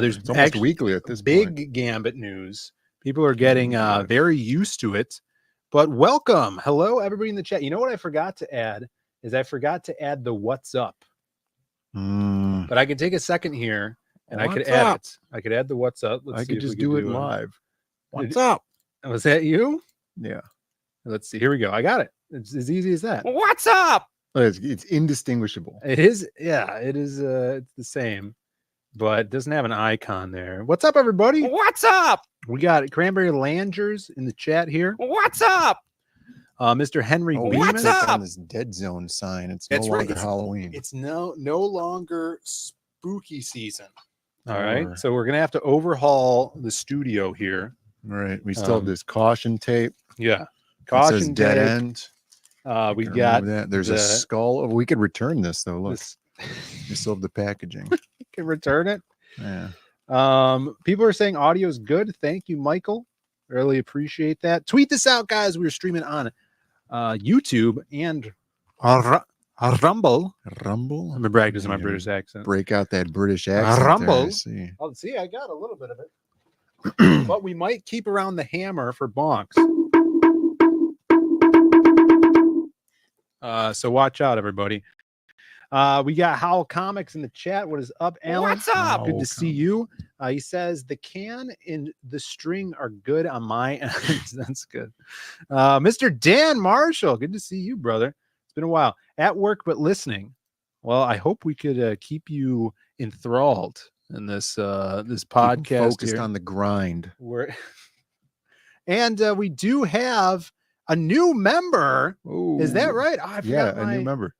There's it's almost weekly at this big point. Gambit news. People are getting very used to it. But welcome. Hello, everybody in the chat. You know what I forgot to add is I forgot to add the what's up. But I can take a second here and I could add it. I could add the what's up. Let's I see could if just we could do it it. live. What's up? Was that you? Yeah. Let's see. Here we go. I got it. It's as easy as that. What's up? It's indistinguishable. It is. Yeah, it is. It's the same, but it doesn't have an icon there. What's up, everybody? What's up? We got Cranberry Langers in the chat here. What's up? Mr. Henry Beeman. What's up? On this Dead Zone sign. It's no longer Halloween. It's no longer spooky season. All right. So we're gonna have to overhaul the studio here. Right. We still have this caution tape. Yeah. Caution tape. Dead end. We got that. There's a skull. We could return this though. Look. We still have the packaging. You can return it. Yeah. People are saying audio is good. Thank you, Michael. Really appreciate that. Tweet this out, guys. We're streaming on YouTube and Rumble. Rumble. I'm practicing my British accent. Break out that British accent. Rumble. See. Oh, see, I got a little bit of it. But we might keep around the hammer for bonks. So watch out, everybody. We got Howl Comics in the chat. What is up, Alan? What's up? Good to see you. He says the can and the string are good on my end. That's good. Mr. Dan Marshall, good to see you, brother. It's been a while. At work but listening. Well, I hope we could keep you enthralled in this this podcast. Focused on the grind. And we do have a new member. Ooh. Is that right? Oh, I forgot a new member.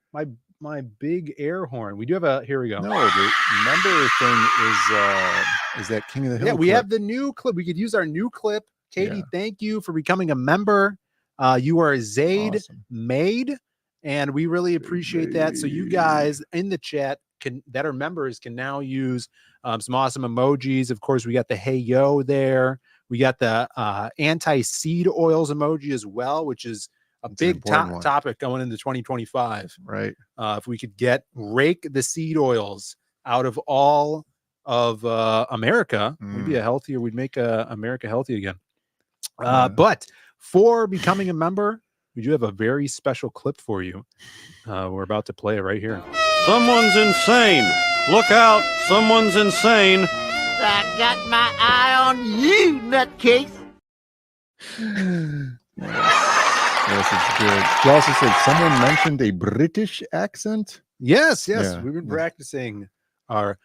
My big air horn. We do have a. Here we go. No, the member thing is that King of the Hill. Yeah, we clip. have the new clip. We could use our new clip. Katie, thank you for becoming a member. You are a Zaid maid, and we really appreciate that. So you guys in the chat that are members can now use some awesome emojis. Of course, we got the hey yo there. We got the anti-seed oils emoji as well, which is a big topic going into 2025. Right. If we could rake the seed oils out of all of America, we'd make America healthy again. But for becoming a member, we do have a very special clip for you. We're about to play it right here. Someone's insane. Look out. Someone's insane. I got my eye on you, nutcase. Yes, it's good. She also said someone mentioned a British accent. Yes. We've been practicing our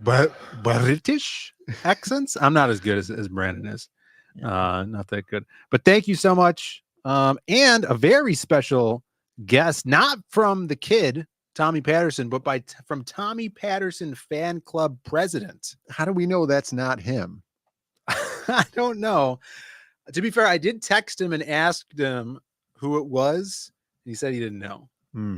British accents. I'm not as good as Brandon is. Not that good. But thank you so much. And a very special guest, not from the kid, Tommy Patterson, but from Tommy Patterson Fan Club president. How do we know that's not him? I don't know. To be fair, I did text him and asked him who it was. He said he didn't know.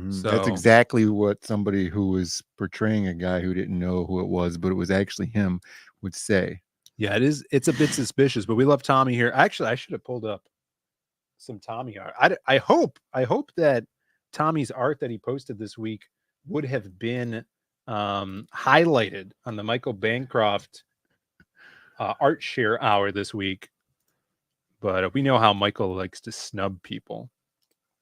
So that's exactly what somebody who was portraying a guy who didn't know who it was, but it was actually him, would say. Yeah, it is. It's a bit suspicious, but we love Tommy here. Actually, I should have pulled up some Tommy art. I hope that Tommy's art that he posted this week would have been highlighted on the Michael Bancroft art share hour this week. But we know how Michael likes to snub people.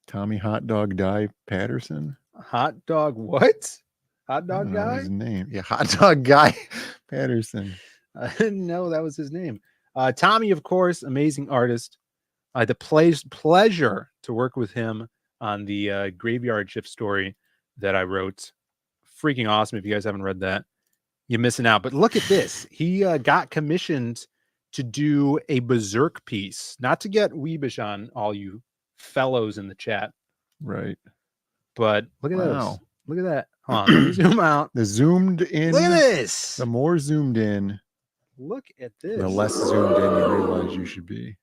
Tommy Hot Dog Die Patterson. Hot Dog what? Hot Dog Guy? His name. Yeah, Hot Dog Guy Patterson. I didn't know that was his name. Tommy, of course, amazing artist. I had the pleasure to work with him on the Graveyard Shift story that I wrote. Freaking awesome. If you guys haven't read that, you're missing out. But look at this. He got commissioned to do a Berserk piece, not to get weebish on all you fellows in the chat. Right. But look at this. Look at that. Hold on, let me zoom out. The zoomed in. Look at this. The more zoomed in. Look at this. The less zoomed in you realize you should be.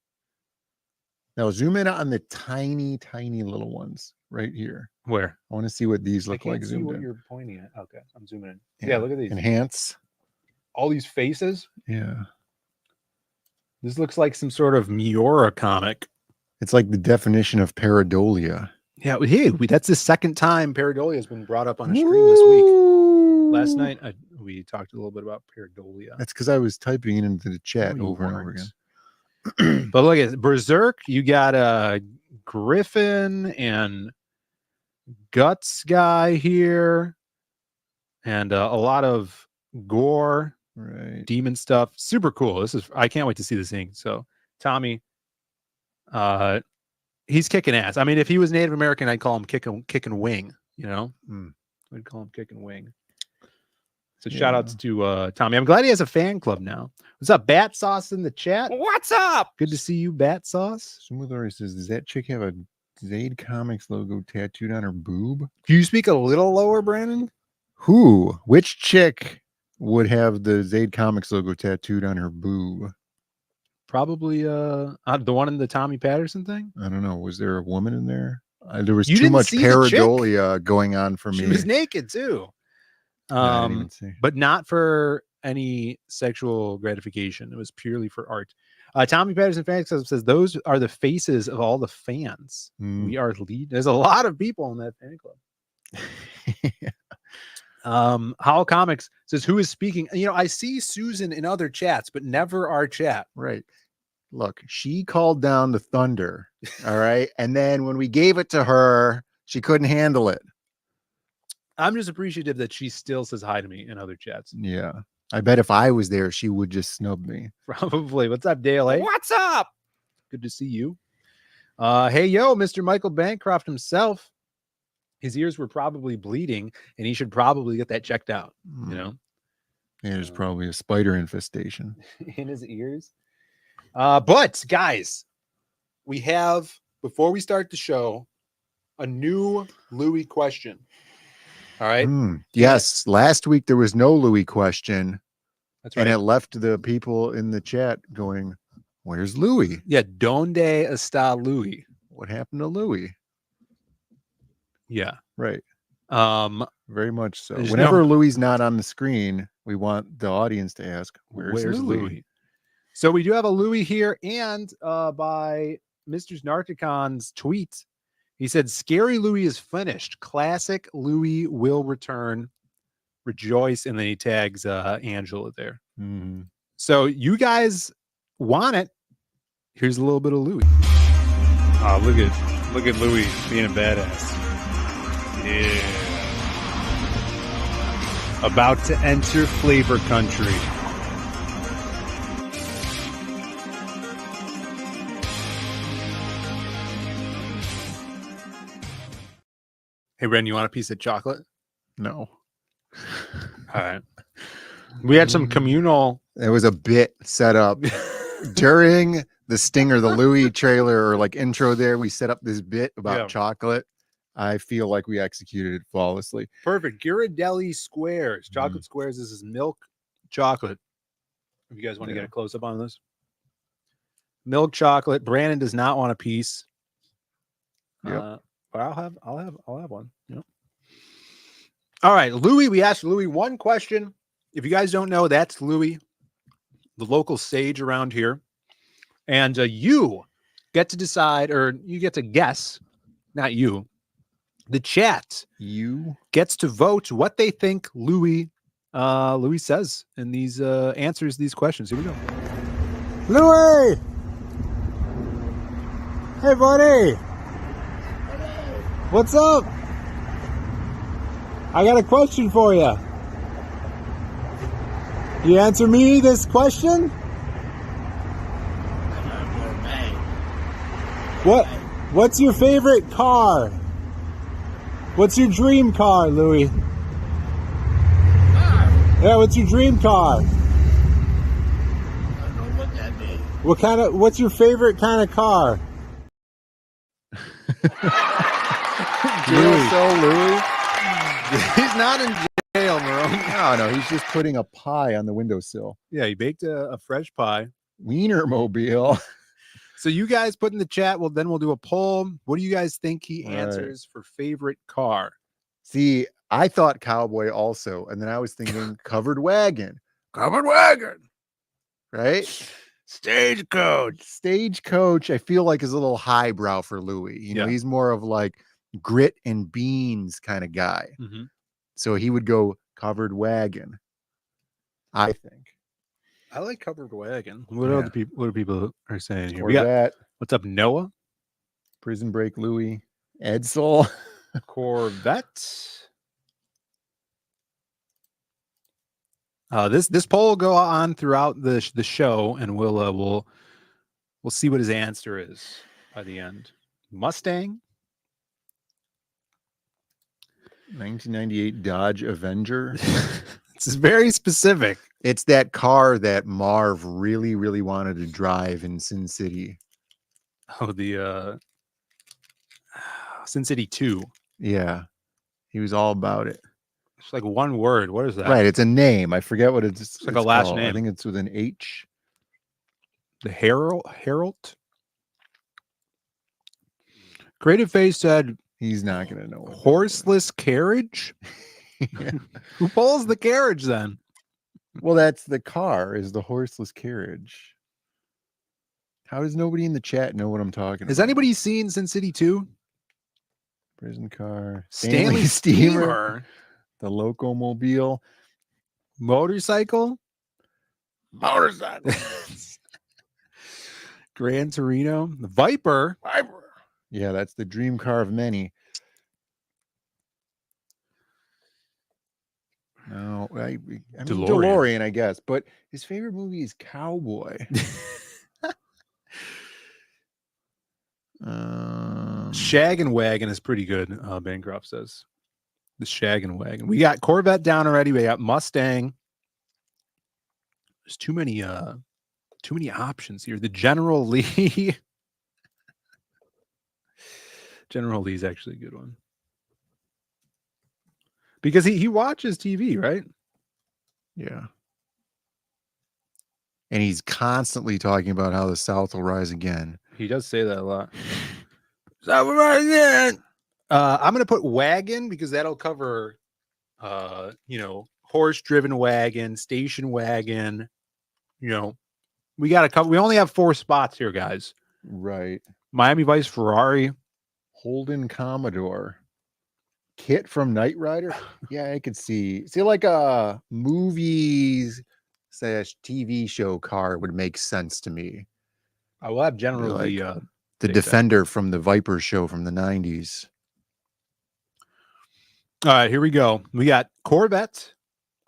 Now zoom in on the tiny, tiny little ones right here. Where? I want to see what these look like see zoomed what in. you're pointing at. Okay, I'm zooming in. Yeah, look at these. Enhance. All these faces. Yeah. This looks like some sort of Miura comic. It's like the definition of pareidolia. Yeah, hey, that's the second time pareidolia has been brought up on a stream this week. Last night, we talked a little bit about pareidolia. That's because I was typing it into the chat No, you over and over weren't. again. But look at Berserk. You got Griffin and Guts guy here, and a lot of gore, right? Demon stuff. Super cool. I can't wait to see this thing. So Tommy, he's kicking ass. I mean, if he was Native American, I'd call him kicking wing. You know, I'd call him kicking wing. So shout outs to Tommy. I'm glad he has a fan club now. What's up, Bat Sauce in the chat? What's up? Good to see you, Bat Sauce. Smooth already says, does that chick have a Zaid Comics logo tattooed on her boob? Can you speak a little lower, Brandon? Who? Which chick would have the Zaid Comics logo tattooed on her boob? Probably the one in the Tommy Patterson thing. I don't know. Was there a woman in there? There was You too didn't much see the chick? pareidolia going on for She me. was naked too. I didn't even see. But not for any sexual gratification. It was purely for art. Tommy Patterson Fan Club says those are the faces of all the fans. We are lead. There's a lot of people in that fan club. Howl Comics says, who is speaking? You know, I see Susan in other chats, but never our chat. Right. Look, she called down the thunder. All right. And then when we gave it to her, she couldn't handle it. I'm just appreciative that she still says hi to me in other chats. Yeah. I bet if I was there, she would just snub me. Probably. What's up, Dale? What's up? Good to see you. Hey, yo, Mr. Michael Bancroft himself. His ears were probably bleeding, and he should probably get that checked out. You know? Yeah, there's probably a spider infestation in his ears. But, guys, we have, before we start the show, a new Louis question. All right. Yes. Last week there was no Louis question. That's right. And it left the people in the chat going, where's Louis? Yeah. Donde está Louis? What happened to Louis? Yeah. Right. Very much so. There's Whenever Louis not on the screen, we want the audience to ask, where's Louis? Louis? So we do have a Louis here, and by Mr. Narcocon's tweet, he said, Scary Louis is finished. Classic Louis will return. Rejoice. And then he tags Angela there. So you guys want it. Here's a little bit of Louis. Oh, look at Louis being a badass. Yeah. About to enter flavor country. Hey, Ren, you want a piece of chocolate? No. All right. We had some communal. It was a bit set up during the Stinger, the Louis trailer or like intro there. We set up this bit about chocolate. I feel like we executed it flawlessly. Perfect. Ghirardelli squares. Chocolate squares. This is milk chocolate. If you guys want to get a close up on this. Milk chocolate. Brandon does not want a piece. But I'll have one. Yep. All right, Louis. We asked Louis one question. If you guys don't know, that's Louis, the local sage around here, and you get to decide, or you get to guess. Not you. The chat. You gets to vote what they think Louis says in these answers these questions. Here we go. Louis. Hey, buddy. What's up? I got a question for you. You answer me this question? What's your favorite car? What's your dream car, Louis? Yeah, what's your dream car? I don't know what that means. What's your favorite kind of car? Louis. He's not in jail, Marone. No, he's just putting a pie on the windowsill. Yeah, he baked a fresh pie. Wienermobile. So you guys put in the chat. Well, then we'll do a poll. What do you guys think he answers for favorite car? See, I thought cowboy also, and then I was thinking covered wagon. Covered wagon. Right? Stagecoach, I feel like is a little highbrow for Louis. You know, he's more of like grit and beans kind of guy. So he would go covered wagon. I think. I like covered wagon. What other people? What are people are saying here? We Corvette. got what's up, Noah? Prison Break Louie. Edsel. Corvette. This poll will go on throughout the show, and we'll see what his answer is by the end. Mustang. 1998 Dodge Avenger. It's very specific. It's that car that Marv really, really wanted to drive in Sin City. Oh, the Sin City 2. Yeah. He was all about it. It's like one word. What is that? Right. It's a name. I forget what it's like a last called. name. I think it's with an H. The Herald. Creative Face said he's not going to know. Horseless carriage? Who pulls the carriage then? Well, that's the car, is the horseless carriage. How does nobody in the chat know what I'm talking Has about? anybody seen Sin City 2? Prison car. Stanley Steamer. The Locomobile. Motorcycle. Motorcycle. Gran Torino. The Viper. Yeah, that's the dream car of many. No, I mean, DeLorean, I guess. But his favorite movie is Cowboy. Shag and Wagon is pretty good, Bancroft says. The Shag and Wagon. We got Corvette down already. We got Mustang. There's too many options here. The General Lee. General Lee's actually a good one. Because he watches TV, right? Yeah. And he's constantly talking about how the South will rise again. He does say that a lot. South will rise again. I'm going to put wagon because that'll cover, horse-driven wagon, station wagon. We got to cover. We only have 4 spots here, guys. Right. Miami Vice Ferrari. Holden Commodore. Kit from Knight Rider. Yeah, I could see like a movies / TV show car would make sense to me. I will have generally the Defender from the Viper show from the 90s. All right, here we go. We got Corvette,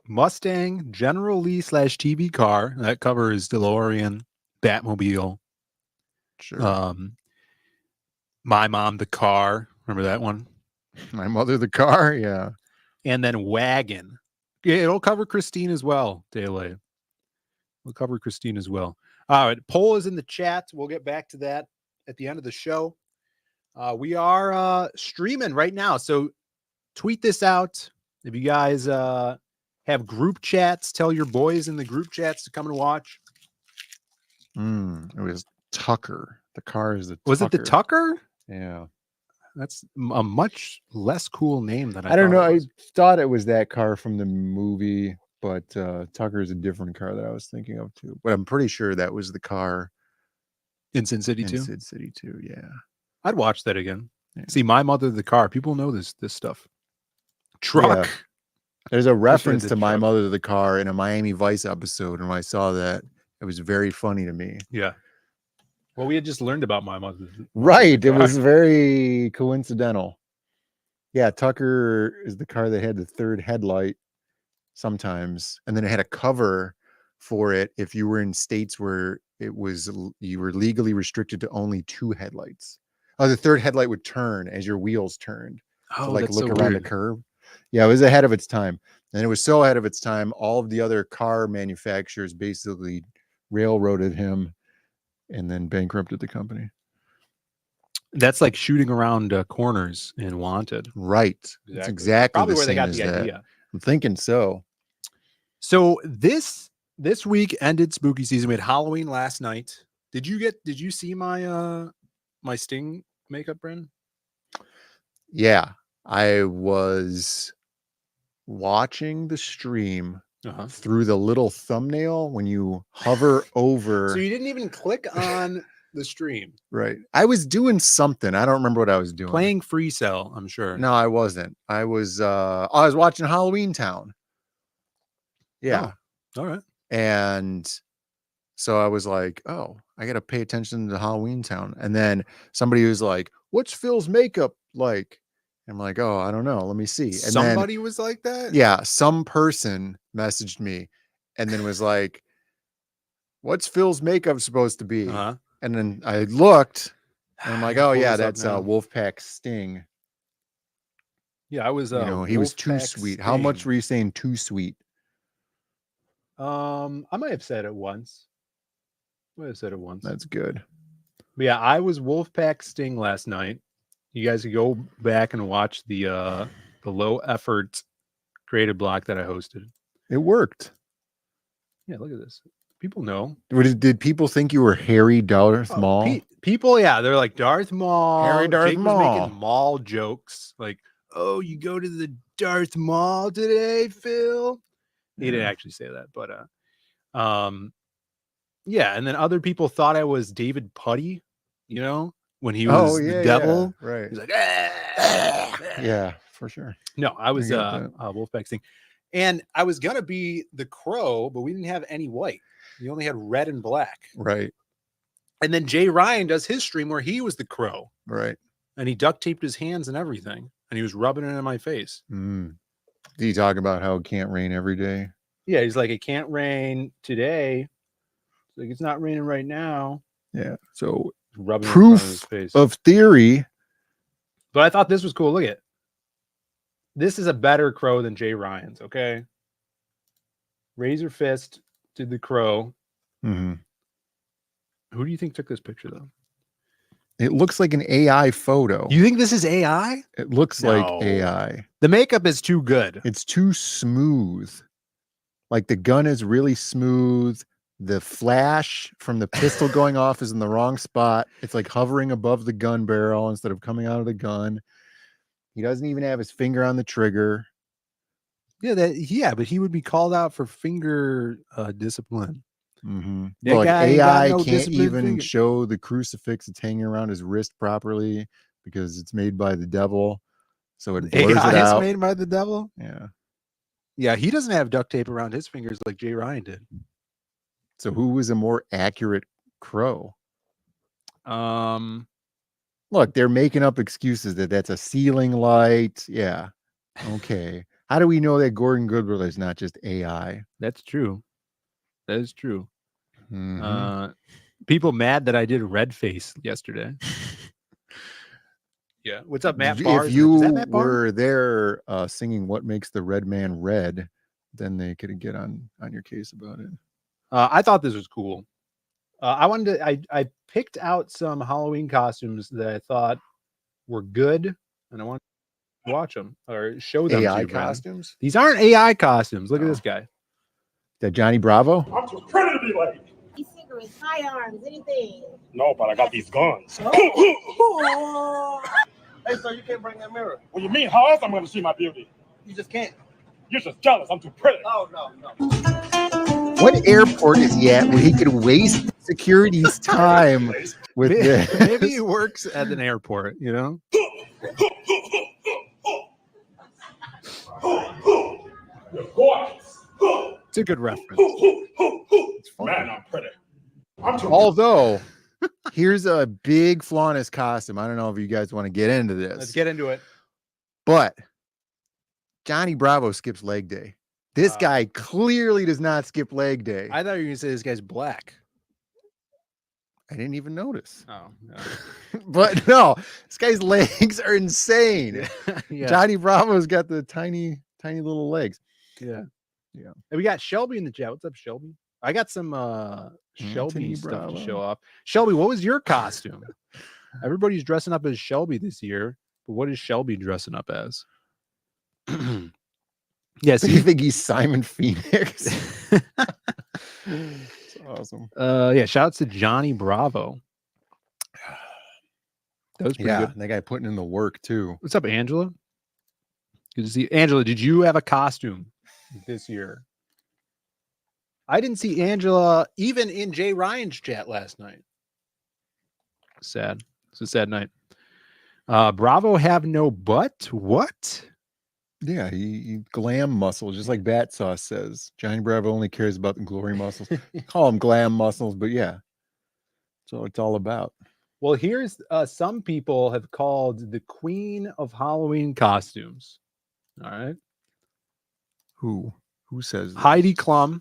Mustang, General Lee / TV car. That covers DeLorean, Batmobile. Sure. My Mom the Car. Remember that one? My Mother the Car. Yeah. And then Wagon. Yeah, it'll cover Christine as well, Dele. We'll cover Christine as well. All right, poll is in the chat. We'll get back to that at the end of the show. We are streaming right now, so tweet this out. If you guys have group chats, tell your boys in the group chats to come and watch. It was Tucker. The car is the Tucker. Was it the Tucker? Yeah. That's a much less cool name than I don't know. I thought it was that car from the movie, but Tucker is a different car that I was thinking of too. But I'm pretty sure that was the car in Sin City 2. Sin City 2, yeah. I'd watch that again. Yeah. See, My Mother the Car. People know this stuff. Truck. Yeah. There's a reference to My Mother the Car in a Miami Vice episode, and when I saw that, it was very funny to me. Yeah. Well, we had just learned about My Mother. Right. It was very coincidental. Yeah, Tucker is the car that had the third headlight sometimes, and then it had a cover for it if you were in states where you were legally restricted to only 2 headlights. Oh, the third headlight would turn as your wheels turned. Oh, to that's look so around weird. the curve. Yeah, it was ahead of its time. And it was so ahead of its time, all of the other car manufacturers basically railroaded him and then bankrupted the company. That's like shooting around corners in Wanted. Right. Exactly. It's exactly Probably the where they same got as the that. idea. I'm thinking so. So this week ended spooky season. We had Halloween last night. Did you see my my Sting makeup, Bren? Yeah. I was watching the stream through the little thumbnail when you hover over. So you didn't even click on the stream. Right. I was doing something. I don't remember what I was doing. Playing Free Cell, I'm sure. No, I wasn't. I was watching Halloween Town. Yeah. All right. And so I was like, oh, I got to pay attention to Halloween Town. And then somebody was like, what's Phil's makeup like? I'm like, oh, I don't know. Let me see. And Somebody was like that? yeah, some person messaged me and then was like, what's Phil's makeup supposed to be? Uh-huh. And then I looked and I'm like, gotta oh, pull yeah, this up that's now. Wolfpack Sting. Yeah, I was He was too Wolfpack sweet. How much Sting. were you saying too sweet? I might have said it once. That's good. But yeah, I was Wolfpack Sting last night. You guys can go back and watch the low effort creative block that I hosted. It worked. Yeah, look at this. People know. Did people think you were Harry Darth Maul? People, yeah, they're like Darth Maul. Harry Darth Jake Maul. was making Maul jokes. Like, oh, you go to the Darth Maul today, Phil? He didn't actually say that, but yeah, and then other people thought I was David Putty, when he was the devil. Yeah, right. He's like, yeah, for sure. No, I was get that. Wolfpack Sting. And I was gonna be the Crow, but we didn't have any white. We only had red and black. Right. And then Jay Ryan does his stream where he was the Crow. Right. And he duct taped his hands and everything. And he was rubbing it in my face. Did he talk about how it can't rain every day? Yeah, he's like, it can't rain today. Like, it's not raining right now. Yeah. So rubbing it in front of his proof face. of theory. But I thought this was cool. Look at it. This is a better Crow than Jay Ryan's, okay? Razor Fist did the Crow. Mm-hmm. Who do you think took this picture, though? It looks like an AI photo. You think this is AI? It looks like AI. The makeup is too good. It's too smooth. Like the gun is really smooth. The flash from the pistol going off is in the wrong spot. It's like hovering above the gun barrel instead of coming out of the gun. He doesn't even have his finger on the trigger. Yeah, but he would be called out for finger discipline. Mm-hmm. That Like guy AI got no can't disciplined even finger. show the crucifix that's hanging around his wrist properly because it's made by the devil. So it blurs AI it is out. made by the devil? Yeah. Yeah, he doesn't have duct tape around his fingers like Jay Ryan did. So who was a more accurate Crow? Look, they're making up excuses that that's a ceiling light. Yeah. Okay. How do we know that Gordon Goodwiller is not just AI? That's true. That is true. Mhm. People mad that I did red face yesterday. Yeah. What's up, Matt Barr? If you were there singing "What Makes the Red Man Red," then they could get on your case about it. I thought this was cool. I picked out some Halloween costumes that I thought were good, and I wanted to watch them or show them. AI to you, Brandon. costumes? These aren't AI costumes. Look at this guy. That Johnny Bravo? I'm too pretty to be late. Cigarettes, firearms, anything. No, but I got these guns. Hey, sir, you can't bring that mirror. What do you mean? How else am I going to see my beauty? You just can't. You're just jealous. I'm too pretty. Oh, no. What airport is he at where he could waste security's time with this? Maybe he works at an airport, you know? It's a good reference. Man, I'm pretty. I'm too Although, here's a big flaw in his costume. I don't know if you guys want to get into this. Let's get into it. But Johnny Bravo skips leg day. This guy clearly does not skip leg day. I thought you were going to say this guy's black. I didn't even notice. Oh, no. But no, this guy's legs are insane. Yeah. Johnny Bravo's got the tiny little legs. Yeah. Yeah. And we got Shelby in the chat. What's up, Shelby? I got some Shelby Anthony stuff Bravo. to show off. Shelby, what was your costume? Everybody's dressing up as Shelby this year, but what is Shelby dressing up as? Yes, Do you think he's Simon Phoenix? It's awesome. Yeah, shouts to Johnny Bravo. That was pretty good. That guy putting in the work too. What's up, Angela? Good to see you. Angela, did you have a costume this year? I didn't see Angela even in Jay Ryan's chat last night. Sad. It's a sad night. Bravo have no butt? What? Yeah, he glam muscles, just like Bat Sauce says. Johnny Bravo only cares about the glory muscles. Call them glam muscles, but yeah. That's what it's all about. Well, here's some people have called the queen of Halloween costumes. All right. Who says this? Heidi Klum.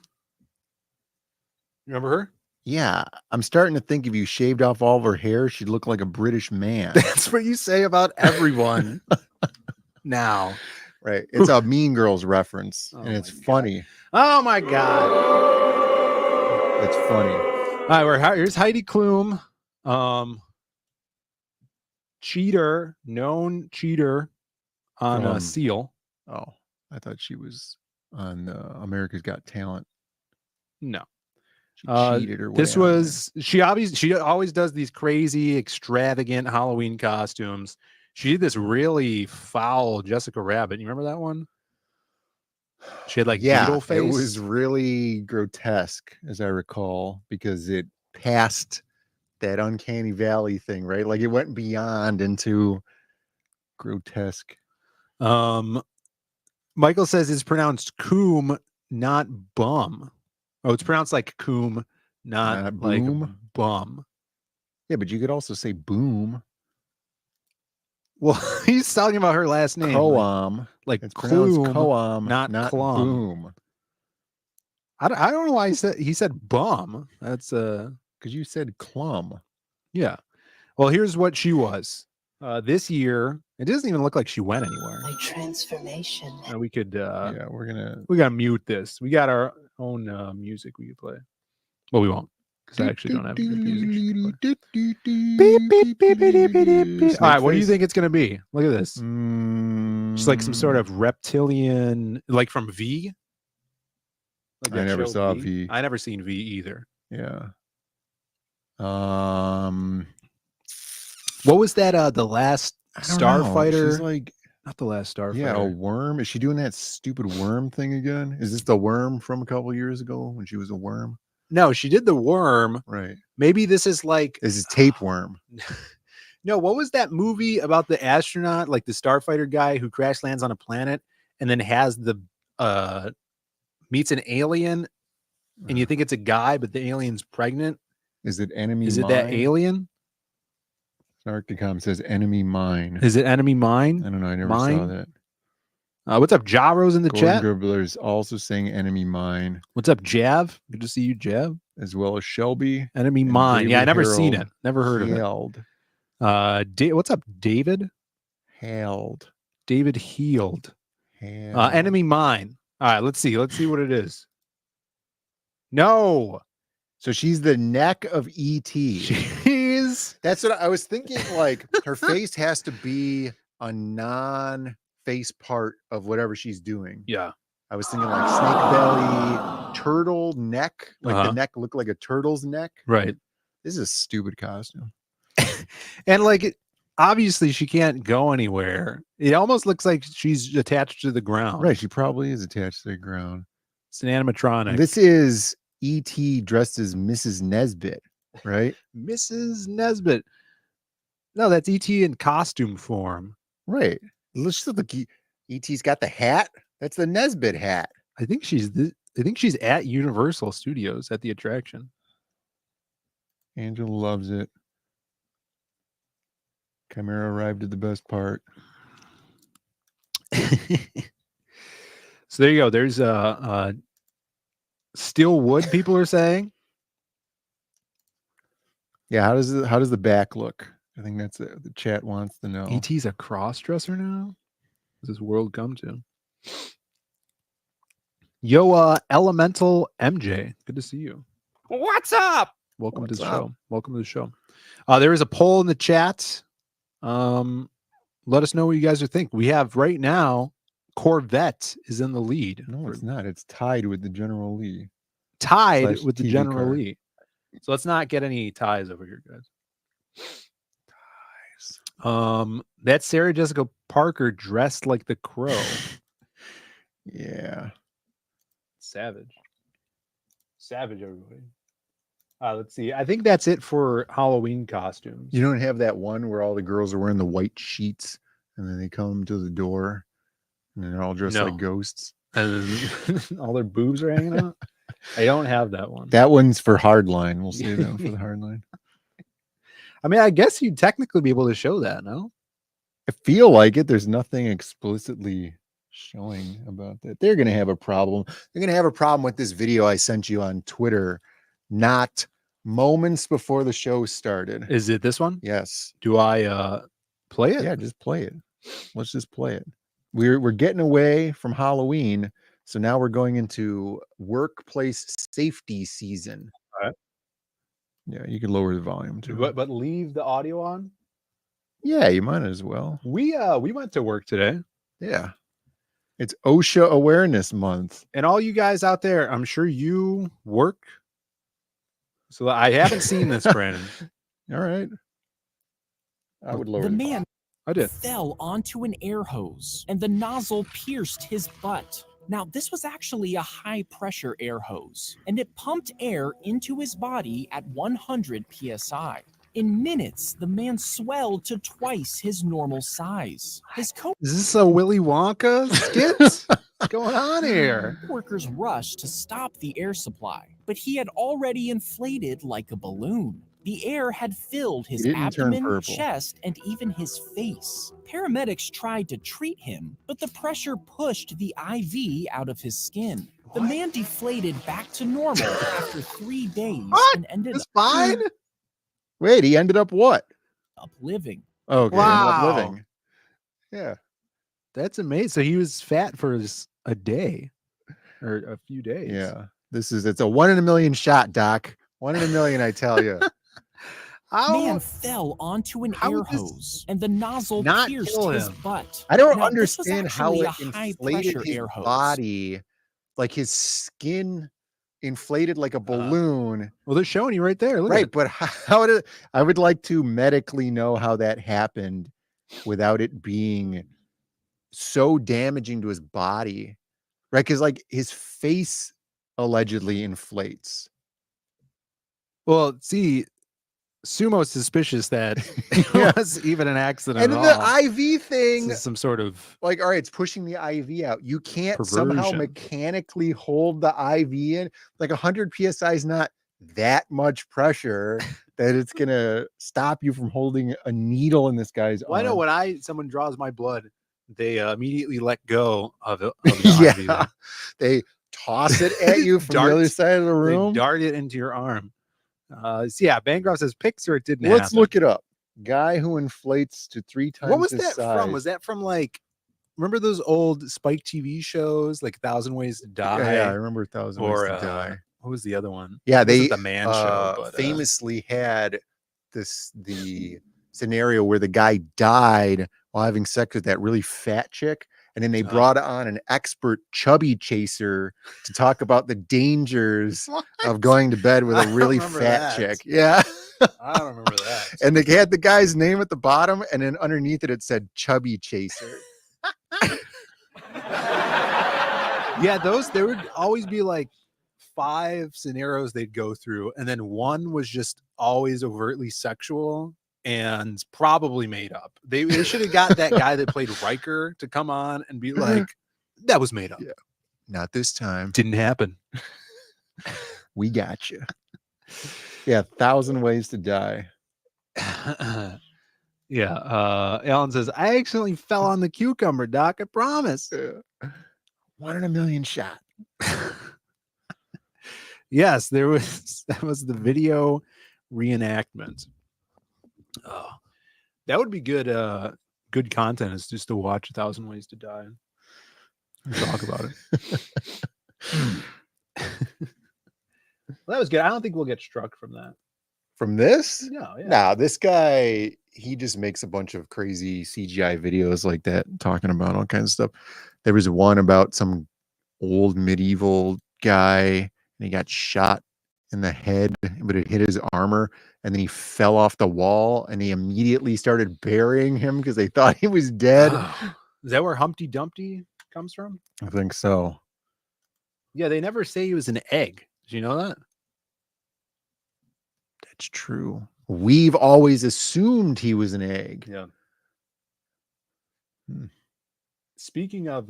Remember her? Yeah, I'm starting to think if you shaved off all of her hair, she'd look like a British man. That's what you say about everyone now. Right. It's a Mean Girls reference, and it's funny. Oh my God. It's funny. All right, here's Heidi Klum. Cheater, known cheater on Seal. Oh, I thought she was on America's Got Talent. No. She cheated her way This out of was she always does these crazy, extravagant Halloween costumes. She did this really foul Jessica Rabbit. You remember that one? She had like beetle face. It was really grotesque, as I recall, because it passed that uncanny valley thing, right? Like it went beyond into grotesque. Michael says it's pronounced coom, not bum. Oh, it's pronounced like coom, not like boom? bum. Yeah, but you could also say boom. Well, he's talking about her last name. Coam. Like it's pronounced Clum, coam, not Clum. boom. I don't know why he said bum. That's because you said clum. Yeah. Well, here's what she was. This year, it doesn't even look like she went anywhere. My transformation. And we could yeah, we gotta mute this. We got our own music we could play. Well, we won't. Because I actually don't have good music. All right, what do you think it's gonna be? Look at this. Just like some sort of reptilian, like from V. Like I never show saw V. I never seen V either. Yeah. What was that? The last Starfighter? She's like not the last Starfighter. Yeah, a worm. Is she doing that stupid worm thing again? Is this the worm from a couple years ago when she was a worm? No, she did the worm. Right. Maybe this is like this is tapeworm. No, what was that movie about the astronaut, like the Starfighter guy who crash lands on a planet and then has the meets an alien, and you think it's a guy, but the alien's pregnant? Is it Enemy? Is it Mine? that alien? Arcticom says Enemy Mine. Is it Enemy Mine? I don't know. I never saw that. What's up, Jaro's in the Gordon chat? Gribbler's also saying Enemy Mine. What's up, Jav? Good to see you, Jav. As well as Shelby. Enemy Mine. Yeah, I never seen it. Never heard Hailed. of it. What's up, David? Hailed. David Healed. Enemy Mine. All right, let's see. Let's see what it is. No. So she's the neck of E.T. That's what I was thinking. Like her face has to be a non-face part of whatever she's doing. Yeah. I was thinking like snake belly, turtle neck. Like the neck looked like a turtle's neck. Right. This is a stupid costume. And like obviously she can't go anywhere. It almost looks like she's attached to the ground. Right. She probably is attached to the ground. It's an animatronic. This is E.T. dressed as Mrs. Nesbit, right? Mrs. Nesbit. No, that's E.T. in costume form. Right. Looks like E.T.'s got the hat. That's the Nesbit hat. I think she's at Universal Studios at the attraction. Angela loves it. Chimera arrived at the best part. So there you go. There's steel wood, people are saying. Yeah, how does the back look? I think that's the chat wants to know. E.T.'s a cross-dresser now? What does this world come to? Yo, Elemental MJ. Good to see you. What's up? Welcome to the show. Welcome to the show. There is a poll in the chat. Let us know what you guys think. We have right now Corvette is in the lead. No, it's not. It's tied with the General Lee. Tied with the TV General car. Lee. So let's not get any ties over here, guys. Ties. That's Sarah Jessica Parker dressed like the Crow. Yeah. Savage, everybody. Let's see. I think that's it for Halloween costumes. You don't have that one where all the girls are wearing the white sheets and then they come to the door And they're all dressed like ghosts. And all their boobs are hanging out. I don't have that one. That one's for hardline. We'll save that one for the hardline. I mean, I guess you'd technically be able to show that, no? I feel like it. There's nothing explicitly showing about that. They're going to have a problem. They're going to have a problem with this video I sent you on Twitter, not moments before the show started. Is it this one? Yes. Do I play it? Yeah, just play it. Let's just play it. We're getting away from Halloween, so now we're going into workplace safety season. All right. Yeah, you can lower the volume too. But leave the audio on. Yeah, you might as well. We went to work today. Yeah. It's OSHA Awareness Month. And all you guys out there, I'm sure you work. So I haven't seen this, Brandon. All right. I would lower the man I did. fell onto an air hose and the nozzle pierced his butt. Now, this was actually a high-pressure air hose, and it pumped air into his body at 100 psi. In minutes, the man swelled to twice his normal size. His Is this a Willy Wonka skit? What's going on here? workers rushed to stop the air supply, but he had already inflated like a balloon. The air had filled his He didn't turn abdomen, purple. chest, and even his face. Paramedics tried to treat him, but the pressure pushed the IV out of his skin. The man deflated back to normal after 3 days and ended It's fine. Wait, he ended up what? up living. Oh, okay. Wow. Ended up living. Yeah. That's amazing. So he was fat for a day or a few days. Yeah. It's a 1 in a million shot, Doc. 1 in a million, I tell you. Man fell onto an air would this hose, and the nozzle not pierced kill his him? butt. I don't Now, this was understand how actually it a inflated high-pressure his air hose. body, like his skin inflated like a balloon. Well, they're showing you right there. Look at Right, it. but how did I would like to medically know how that happened without it being so damaging to his body, right? Because like his face allegedly inflates. Well, see, Sumo's suspicious that Yeah. it was even an accident. And at then all. the IV thing, This is some sort of like, all right, it's pushing the IV out. You can't somehow Perversion. mechanically hold the IV in. Like 100 psi is not that much pressure that it's gonna stop you from holding a needle in this guy's Well, I know arm. when someone draws my blood, they immediately let go of it. Of the IV Yeah, there. they toss it at you from the other Darts. side of the They room. dart it into your arm. So yeah, Bancroft says pics or it didn't Let's happen. look it up. Guy who inflates to 3 times What was his that size. from? Was that from like, remember those old Spike TV shows like 1,000 Ways to Die? Yeah, I remember 1,000 Ways Or to Die. what was the other one? Yeah, It wasn't they the Man Show, but famously had the scenario where the guy died while having sex with that really fat chick, and then they brought on an expert chubby chaser to talk about the dangers of going to bed with I a don't really remember fat that. chick. Yeah. I don't remember that. And they had the guy's name at the bottom, and then underneath it said chubby chaser. Yeah, there would always be like 5 scenarios they'd go through, and then one was just always overtly sexual and probably made up. They should have got that guy that played Riker to come on and be like, that was made up. Yeah. Not this time. Didn't happen. We got you. Yeah, 1,000 Ways to Die. Yeah. Alan says, I accidentally fell on the cucumber, Doc. I promise. 1 in a million shot. Yes, that was the video reenactment. Oh, that would be good. Good content is just to watch 1,000 Ways to Die and talk about it. Well, that was good. I don't think we'll get struck from that. From this? No, yeah. Nah, this guy, he just makes a bunch of crazy CGI videos like that, talking about all kinds of stuff. There was one about some old medieval guy, and he got shot in the head, but it hit his armor, and then he fell off the wall, and they immediately started burying him because they thought he was dead. Oh, is that where Humpty Dumpty comes from? I think so. Yeah, they never say he was an egg. Did you know that? That's true. We've always assumed he was an egg. Yeah. Speaking of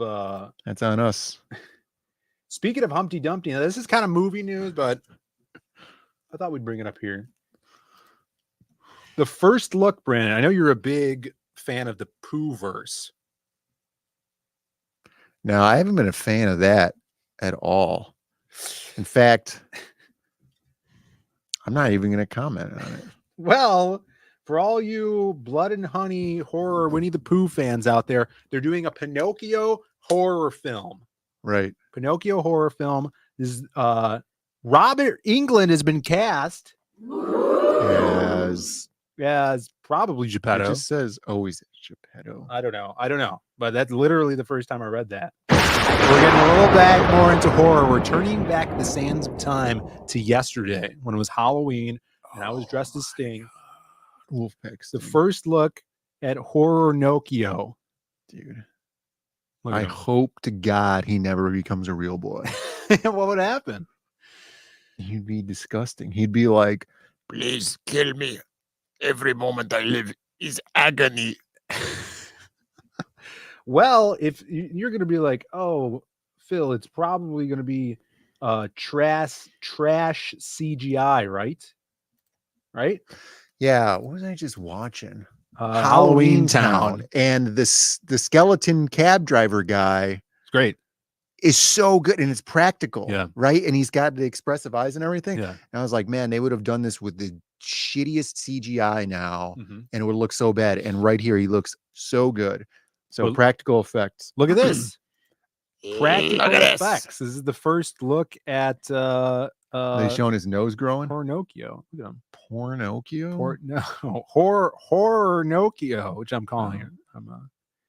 That's on us. speaking of Humpty Dumpty, now this is kind of movie news, but I thought we'd bring it up here. The first look, Brandon, I know you're a big fan of the Pooh-verse. Now, I haven't been a fan of that at all. In fact, I'm not even going to comment on it. Well, for all you Blood and Honey horror Winnie the Pooh fans out there, they're doing a Pinocchio horror film. Right. Pinocchio horror film. This is Robert Englund has been cast as probably Geppetto. It just says always Geppetto. I don't know. But that's literally the first time I read that. We're getting a little back more into horror. We're turning back the sands of time to yesterday when it was Halloween and I was dressed as Sting. Wolfpack. The first look at Horror Nocchio. Dude. Look at I him. hope to God he never becomes a real boy. What would happen? He'd be disgusting. He'd be like, Please kill me. Every moment I live is agony. Well, if you're going to be like, oh, Phil, it's probably going to be trash CGI, right? Right? yeah, what was I just watching? Halloween Town. And the skeleton cab driver guy It's great. is so good, and it's practical. Yeah. Right. And he's got the expressive eyes and everything. Yeah. And I was like, man, they would have done this with the shittiest CGI now, Mhm. and it would look so bad. And right here, he looks so good. So Well, practical effects. Look at this. Practical Look at this. effects. This is the first look at Are they showing his nose growing? Pornocchio. Look at him. Pornocchio? No, horror Nocchio, which I'm calling it.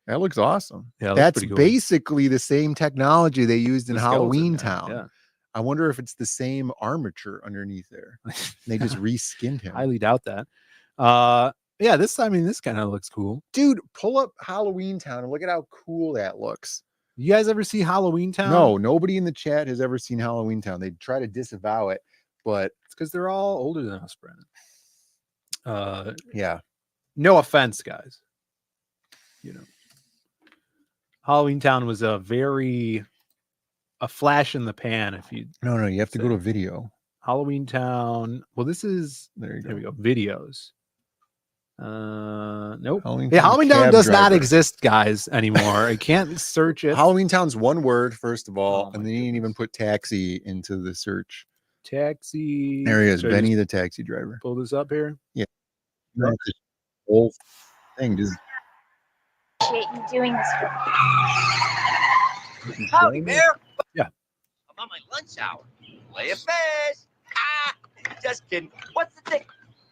That looks awesome. Yeah, it looks that's pretty cool. basically the same technology they used in The skeleton Halloween guy, Town. yeah. I wonder if it's the same armature underneath there. They just reskinned him. Highly doubt that. Yeah, this kind of looks cool. Dude, pull up Halloween Town and look at how cool that looks. You guys ever see Halloween Town? No, nobody in the chat has ever seen Halloween Town. They try to disavow it, but It's because they're all older than us, Brennan. yeah. No offense, guys. You know, Halloween Town was a flash in the pan. If you No, you have to go to video. Halloween Town. Well, this is There you go. we go. Videos. Nope. Halloween Yeah, Town Halloween Town cab does not driver. exist, guys, anymore. I can't search it. Halloween Town's one word, first of all, Oh and my they didn't even put taxi into the search. Taxi. There he is, Should I Benny just the taxi driver. pull this up here. Yeah. That's the whole thing. Just Appreciate you doing this for me. Howdy, Bear. Yeah. I'm on my lunch hour. Play a fish. Ah, just kidding. What's the thing?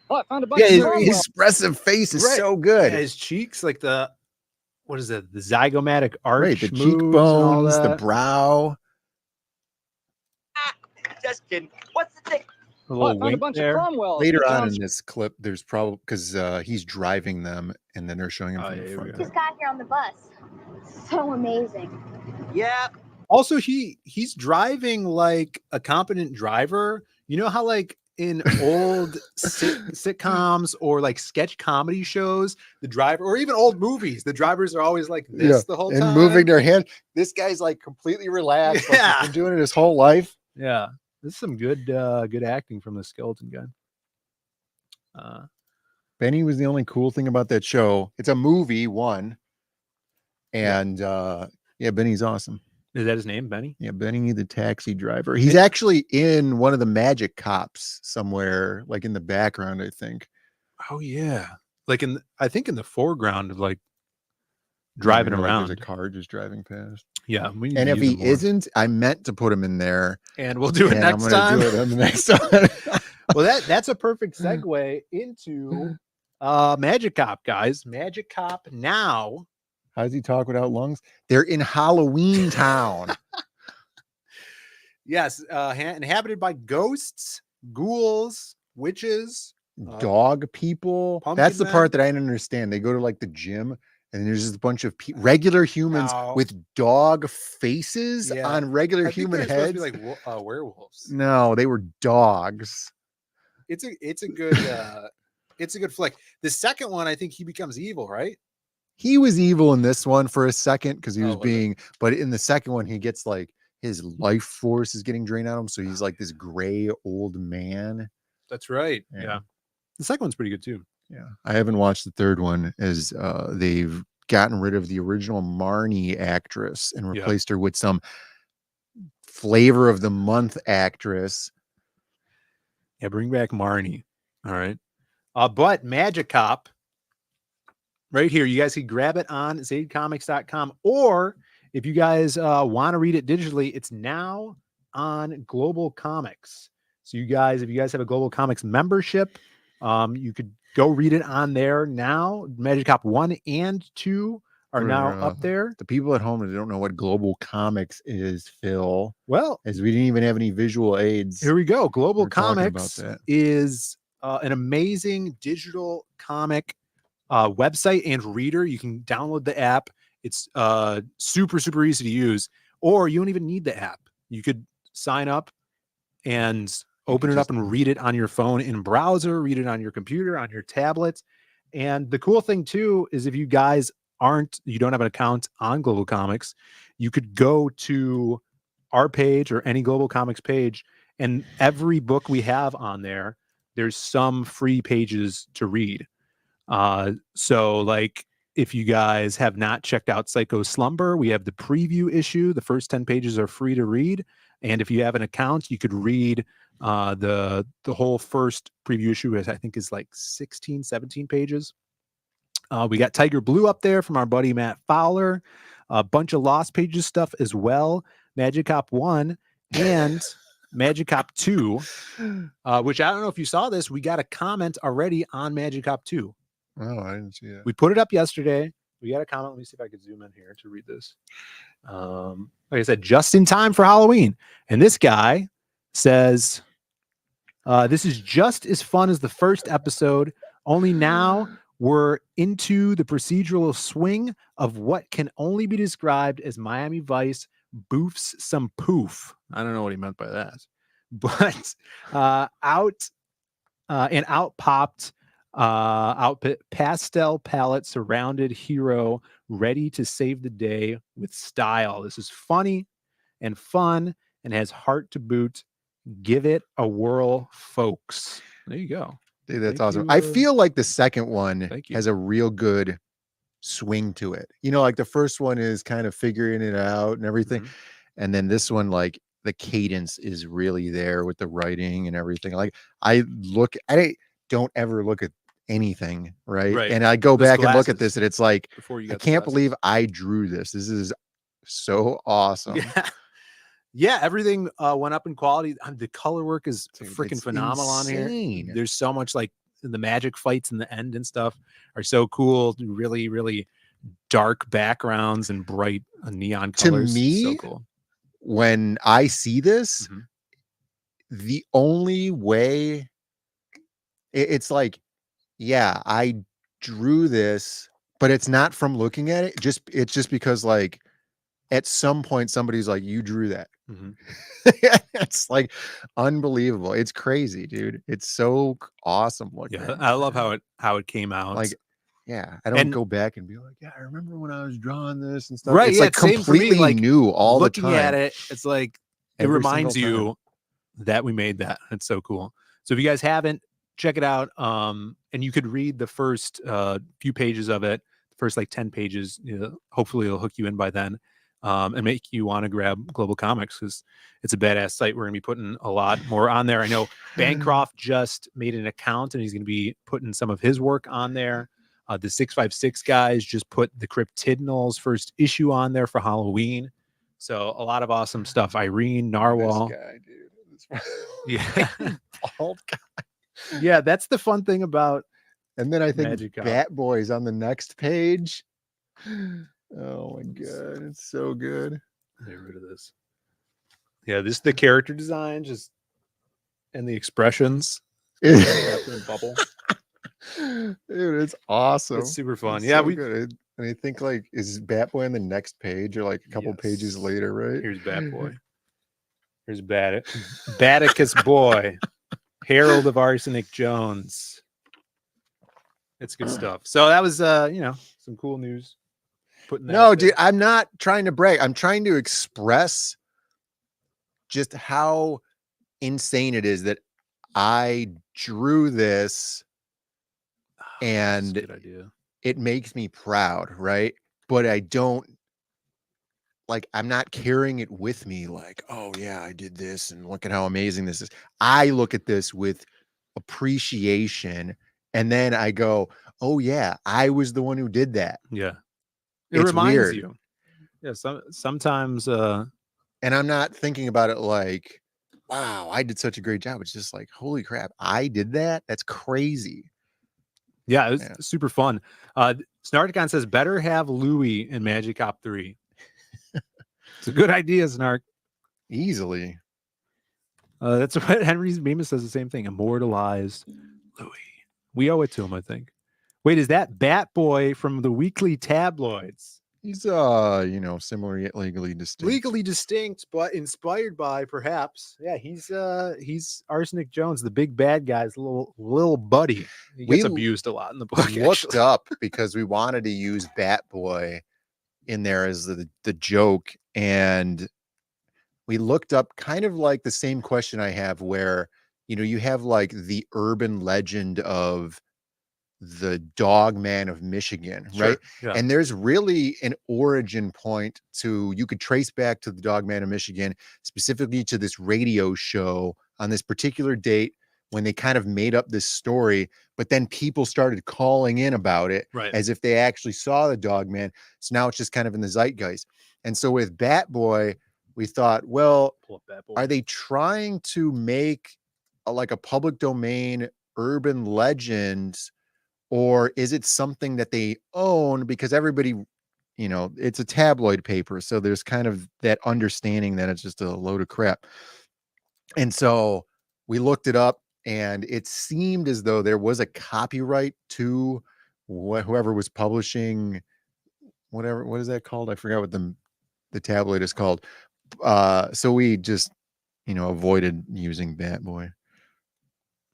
Oh, I found a bunch yeah, of his expressive face is Right. so good. Yeah, his cheeks, like what is it? The zygomatic arch, Right, the moves and all cheekbones, the that. brow. Ah, just kidding. What's the thing? A little wink there. Later on in this clip, there's probably because he's driving them, and then they're showing him Oh, from yeah, the here we front. go. Just got here on the bus. So amazing. Yeah. Also, he's driving like a competent driver. You know how like in old sitcoms or like sketch comedy shows, the driver, or even old movies, the drivers are always like this the whole and time. moving their hand. This guy's like completely relaxed. Like Yeah. he's been doing it his whole life. Yeah, this is some good acting from the skeleton guy. Benny was the only cool thing about that show. It's a movie, one. And yeah, Benny's awesome. Is that his name, Benny? Yeah, Benny the taxi driver. He's actually in one of the Magic Cops somewhere, like in the background, I think. Oh yeah, like I think in the foreground of like driving Like, around. there's a car just driving past. Yeah, we need And to if use he him more. isn't, I meant to put him in there. And we'll do it and next I'm gonna time. do it on the next time. Well, that's a perfect segue into Magic Cop, guys. Magic Cop now. How does he talk without lungs? They're in Halloween Town. Yes, inhabited by ghosts, ghouls, witches, Dog people. Pumpkin That's the Men. part that I didn't understand. They go to like the gym and there's just a bunch of regular humans No. with dog faces Yeah. on regular I think human they're supposed heads. to be like werewolves. No, they were dogs. It's a good it's a good flick. The second one, I think he becomes evil, right? he was evil in this one for a second because he was was it? but in the second one, he gets like his life force is getting drained out of him. So he's like this gray old man. That's right. Yeah. Yeah. The second one's pretty good too. Yeah. I haven't watched the third one as they've gotten rid of the original Marnie actress and replaced her with some flavor of the month actress. Yeah, bring back Marnie. All right. But Magic Cop, right here, you guys can grab it on zadecomics.com, or if you guys want to read it digitally, it's now on Global Comics. So you guys, if you guys have a Global Comics membership, you could go read it on there now. Magic Cop 1 and 2 are now up there. The people at home that don't know what Global Comics is, Phil. Well, as we didn't even have any visual aids. Here we go. Global We're talking about Comics that. is an amazing digital comic website and reader. You can download the app. It's super, super easy to use, or you don't even need the app. You could sign up and open it up and read it on your phone in browser, read it on your computer, on your tablet. And the cool thing too is if you guys you don't have an account on Global Comics, you could go to our page or any Global Comics page, and every book we have on there, there's some free pages to read. So like if you guys have not checked out Psycho Slumber, we have the preview issue. The first 10 pages are free to read. And if you have an account, you could read the whole first preview issue, I think is like 16, 17 pages. We got Tiger Blue up there from our buddy Matt Fowler. A bunch of Lost Pages stuff as well. Magic Cop 1 and Magic Cop 2, which I don't know if you saw this. We got a comment already on Magic Cop 2. Oh, I didn't see it. We put it up yesterday. We got a comment. Let me see if I could zoom in here to read this. Like I said, just in time for Halloween. And this guy says, this is just as fun as the first episode, only now we're into the procedural swing of what can only be described as Miami Vice boofs some poof. I don't know what he meant by that. But out popped pastel palette surrounded hero ready to save the day with style. This is funny and fun and has heart to boot. Give it a whirl, folks. There you go. Dude, that's awesome. I feel like the second one has a real good swing to it. You know, like the first one is kind of figuring it out and everything. And then this one, like the cadence is really there with the writing and everything. Like I don't ever look at anything, right? And I go back and look at this and it's like, I can't believe I drew this. This is so awesome. Yeah, everything went up in quality. The color work is freaking phenomenal on here. There's so much, like the magic fights in the end and stuff are so cool. Really, really dark backgrounds and bright neon colors. To me, so cool. When I see this, the only way it's like, yeah, I drew this, but it's not from looking at it. It's just because like at some point somebody's like, you drew that. It's like unbelievable. It's crazy, dude. It's so awesome looking. Yeah, I love how it came out. Like, yeah, I don't go back and be like, yeah, I remember when I was drawing this and stuff. Right, it's yeah, like completely like, new all the time. Looking at it, it's like it Every reminds single you time. that we made that. It's so cool. So if you guys haven't, check it out. And you could read the first few pages of it, the first like 10 pages. You know, hopefully it'll hook you in by then. And make you want to grab Global Comics because it's a badass site. We're going to be putting a lot more on there. I know Bancroft just made an account and he's going to be putting some of his work on there. The 656 guys just put the Cryptidnals first issue on there for Halloween. So a lot of awesome stuff. Irene, Narwhal. This guy, dude. Yeah. Bald guy. Yeah, that's the fun thing about. And then I think Magic Cop. Bat Boy's on the next page. Oh my god, it's so good. Get rid of this. Yeah, this is the character design, just and the expressions. Bubble. Dude, it's awesome. It's super fun. It's Yeah, so good. And I think like is Bat Boy on the next page or like a couple pages later, right? Here's Bat Boy. Here's Batticus Boy. Herald of Arsenic Jones. It's good stuff. So that was some some cool news. Putting that No, out there. dude, I'm not trying to brag. I'm trying to express just how insane it is that I drew this and Good idea. it makes me proud, right? But I don't like, I'm not carrying it with me like, oh yeah, I did this and look at how amazing this is. I look at this with appreciation and then I go, oh yeah, I was the one who did that. Yeah. It It's reminds weird. you. Yeah, sometimes And I'm not thinking about it like, wow, I did such a great job. It's just like, holy crap, I did that? That's crazy. yeah, it was super fun. Snarticon says better have Louis in Magic Op 3. It's a good idea, Snark. Easily. That's what Henry's Bemis says the same thing. Immortalized Louis. We owe it to him, I think. Wait, is that Bat Boy from the Weekly Tabloids? He's similar yet legally distinct. Legally distinct, but inspired by perhaps. Yeah, he's Arsenic Jones, the big bad guy's little buddy. He gets abused a lot in the book. Looked up because we wanted to use Bat Boy in there as the joke, and we looked up kind of like the same question I have where you have like the urban legend of the Dog Man of Michigan, right? Yeah. And there's really an origin point you could trace back to the Dog Man of Michigan, specifically to this radio show on this particular date when they kind of made up this story, but then people started calling in about it as if they actually saw the Dog Man. So now it's just kind of in the zeitgeist. And so with Bat Boy, we thought, well, are they trying to make like a public domain urban legend, or is it something that they own because everybody, it's a tabloid paper. So there's kind of that understanding that it's just a load of crap. And so we looked it up and it seemed as though there was a copyright to whoever was publishing what is that called? I forgot what the tabloid is called. So we just, avoided using Bat Boy.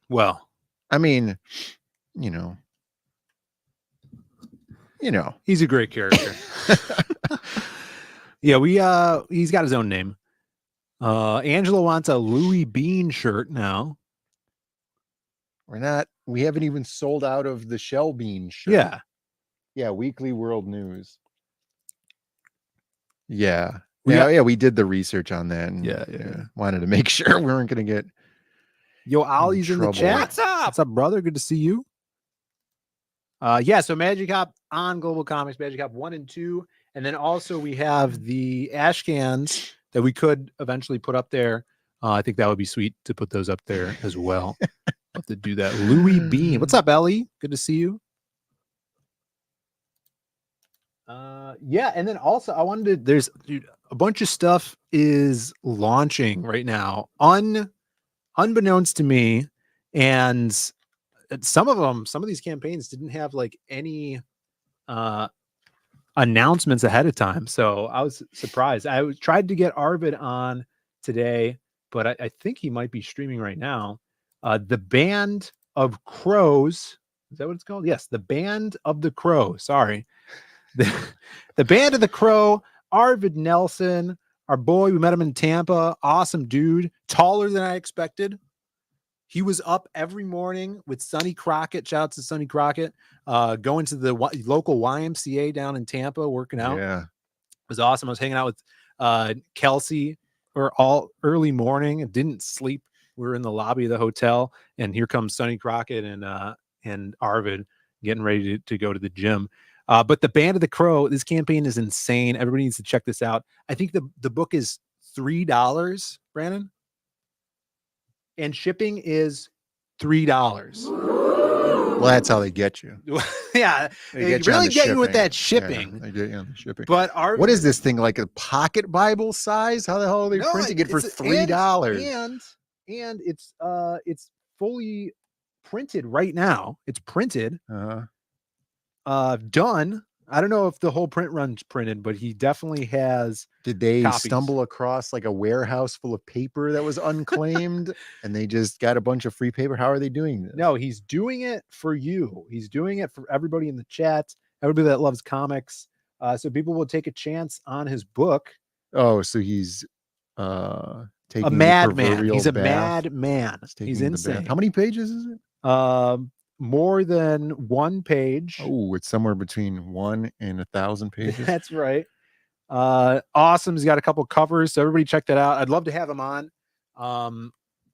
Well, I mean, he's a great character. Yeah, he's got his own name. Angela wants a Louis Bean shirt now. We haven't even sold out of the Shell Bean shirt. Yeah, Weekly World News. Yeah, we did the research on that. And, yeah. Wanted to make sure we weren't going to get. Yo, Ollie's in the chat. What's up? What's up, brother? Good to see you. So Magic Hop on Global Comics, Magic Hop 1 and 2. And then also we have the ash cans that we could eventually put up there. I think that would be sweet to put those up there as well. Have to do that. Louis Bean. What's up, Ellie? Good to see you. Yeah, and then also I wanted to, dude, a bunch of stuff is launching right now, unbeknownst to me, and some of these campaigns didn't have like any announcements ahead of time, so I was surprised. I tried to get Arvid on today, but I think he might be streaming right now. The Band of Crows, is that what it's called? Yes, the Band of the Crow. Sorry. The Band of the Crow, Arvid Nelson, our boy, we met him in Tampa. Awesome dude, taller than I expected. He was up every morning with Sonny Crockett. Shout out to Sonny Crockett. Going to the local YMCA down in Tampa, working out. Yeah, it was awesome. I was hanging out with Kelsey all early morning and didn't sleep. We were in the lobby of the hotel, and here comes Sonny Crockett and Arvid getting ready to go to the gym. But the Band of the Crow, this campaign is insane. Everybody needs to check this out. I think the book is $3, Brandon. And shipping is $3. Well, that's how they get you. Yeah, they really get you with that shipping. Yeah, they get you on the shipping. But what is this thing, like a pocket Bible size? How the hell are they printing it for $3? And it's fully printed right now. It's printed. Done. I don't know if the whole print run's printed, but he definitely has. Did they copies. Stumble across like a warehouse full of paper that was unclaimed and they just got a bunch of free paper? How are they doing this? No, he's doing it for you. He's doing it for everybody in the chat. everybody that loves comics. So people will take a chance on his book. Oh, so he's taking A the madman. proverbial He's a bath. madman. He's taking the insane. bath. How many pages is it? More than one page. Oh, it's somewhere between 1 and 1,000 pages. That's right. Awesome. He's got a couple covers, so everybody check that out. I'd love to have him on.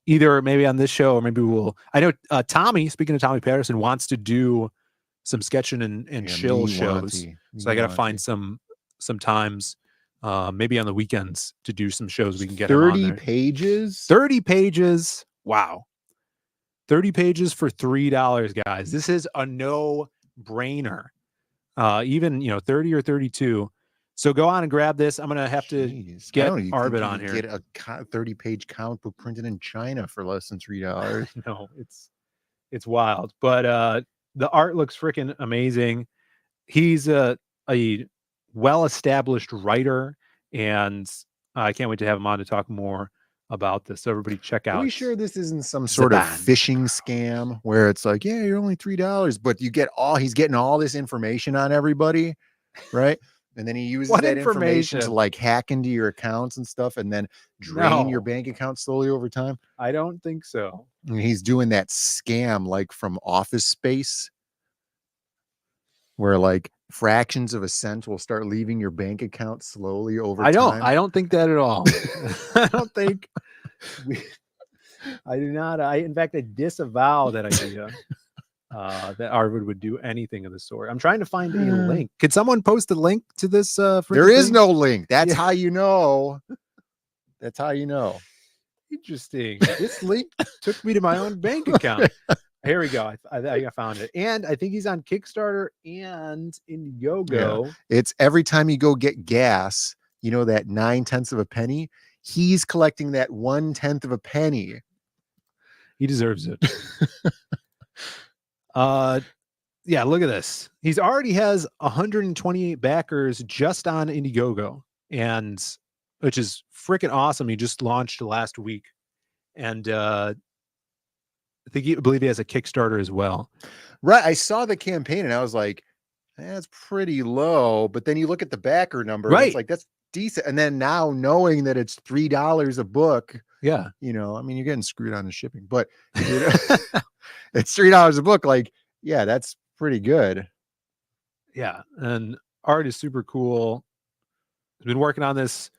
Either maybe on this show or maybe we'll. I know Tommy. Speaking of Tommy Patterson, wants to do some sketching and chill shows. So I got to find some times, maybe on the weekends to do some shows. We can get 30 him on there. pages. 30 pages. Wow. 30 pages for $3, guys. This is a no-brainer. Even 30 or 32. So go on and grab this. I'm gonna have to get Arvid on here. Get a 30-page comic book printed in China for less than $3. No, it's wild. But the art looks freaking amazing. He's a well-established writer, and I can't wait to have him on to talk more about this. So everybody check out. Are we sure this isn't some sort of phishing scam where it's like, yeah, you're only $3, but you get he's getting all this information on everybody, right? And then he uses that information to like hack into your accounts and stuff and then drain your bank account slowly over time? I don't think so. And he's doing that scam like from Office Space where like fractions of a cent will start leaving your bank account slowly over time. I don't think that at all. I don't think I do not. In fact, I disavow that idea. That Arvid would do anything of the sort. I'm trying to find a link. Could someone post a link to this? There is no link. That's how you know. That's how you know. Interesting. This link took me to my own bank account. Here we go. I found it. And I think he's on Kickstarter and Indiegogo. Yeah. It's every time you go get gas, that 9/10 of a penny, he's collecting that 1/10 of a penny. He deserves it. Yeah, look at this. He's already has 128 backers just on Indiegogo, and which is freaking awesome. He just launched last week, and I believe he has a Kickstarter as well. Right. I saw the campaign and I was like, that's pretty low. But then you look at the backer number, right? It's like that's decent. And then now knowing that it's $3 a book, yeah, I mean, you're getting screwed on the shipping, but it's $3 a book. Like, yeah, that's pretty good. Yeah, and art is super cool. He's been working on this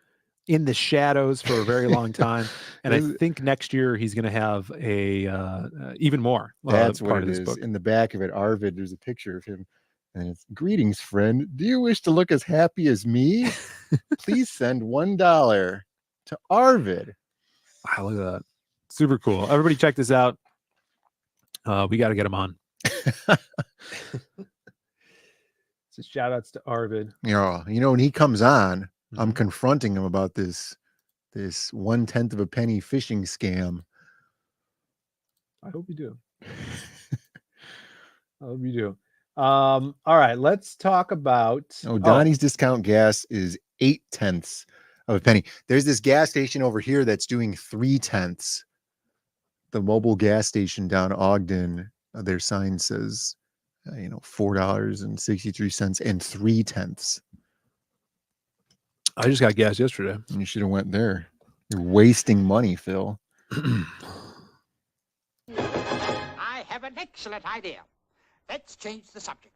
in the shadows for a very long time, and I think next year he's going to have a even more. That's part what of it this is. book. In the back of it, Arvid, there's a picture of him, and it's greetings, friend. Do you wish to look as happy as me? Please send $1 to Arvid. Wow, look at that. Super cool. Everybody check this out. We got to get him on. So shout outs to Arvid. When he comes on, I'm confronting him about this 1/10 of a penny phishing scam. I hope you do. I hope you do. All right, let's talk about Donnie's discount gas is 0.8 of a penny. There's this gas station over here that's doing 0.3. The mobile gas station down Ogden, their sign says $4.63 and 0.3. I just got gas yesterday. You should have went there. You're wasting money, Phil. I have an excellent idea. Let's change the subject.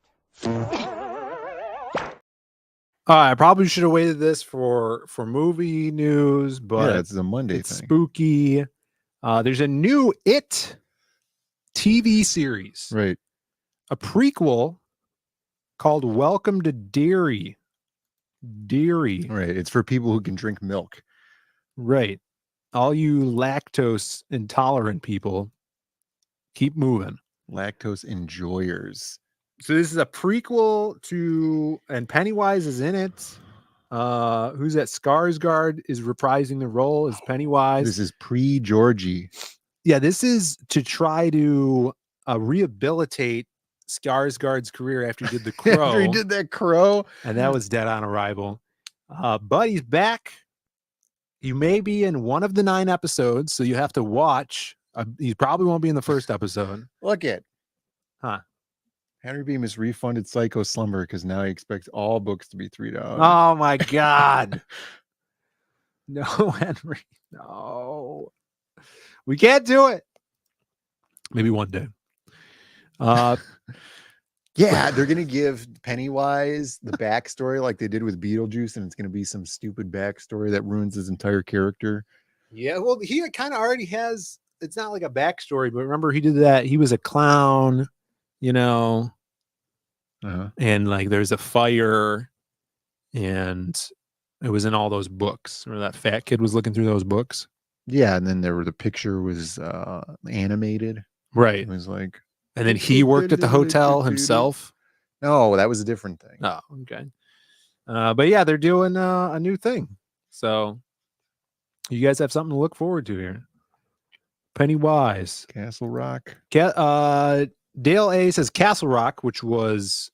I probably should have waited this for movie news, but it's a Monday it's thing. Spooky. There's a new It TV series, right? A prequel called Welcome to Derry. Right. It's for people who can drink milk. Right. All you lactose intolerant people, keep moving. Lactose enjoyers. So this is a prequel to, and Pennywise is in it. Who's that? Skarsgård is reprising the role as Pennywise. This is pre-Georgie. Yeah, this is to try to rehabilitate Skarsgård's career after he did The Crow. After he did that Crow. And that was dead on arrival. But he's back. You may be in one of the 9 episodes, so you have to watch. He probably won't be in the first episode. Look it. Huh. Henry Bemis refunded Psycho Slumber because now he expects all books to be $3. Oh my God. No, Henry. No. We can't do it. Maybe one day. Yeah, they're gonna give Pennywise the backstory like they did with Beetlejuice, and it's gonna be some stupid backstory that ruins his entire character. Yeah, well, he kind of already has. It's not like a backstory, but remember he did that. He was a clown, you know, and like there's a fire, and it was in all those books. Remember that fat kid was looking through those books? Yeah, and then the picture was animated. Right. It was like, and then he worked at the hotel himself. No, that was a different thing. Oh, okay. But yeah, they're doing a new thing. So you guys have something to look forward to here. Pennywise. Castle Rock. Dale A says Castle Rock, which was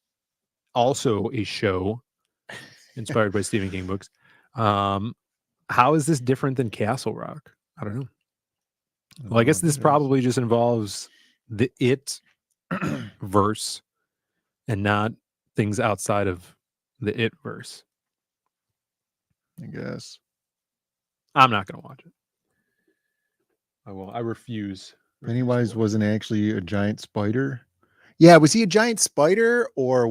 also a show inspired by Stephen King books. How is this different than Castle Rock? I don't know. Well, I guess this probably just involves the It verse and not things outside of the It verse. I guess. I'm not going to watch it. I will. I refuse. Pennywise wasn't actually a giant spider. Yeah, was he a giant spider, or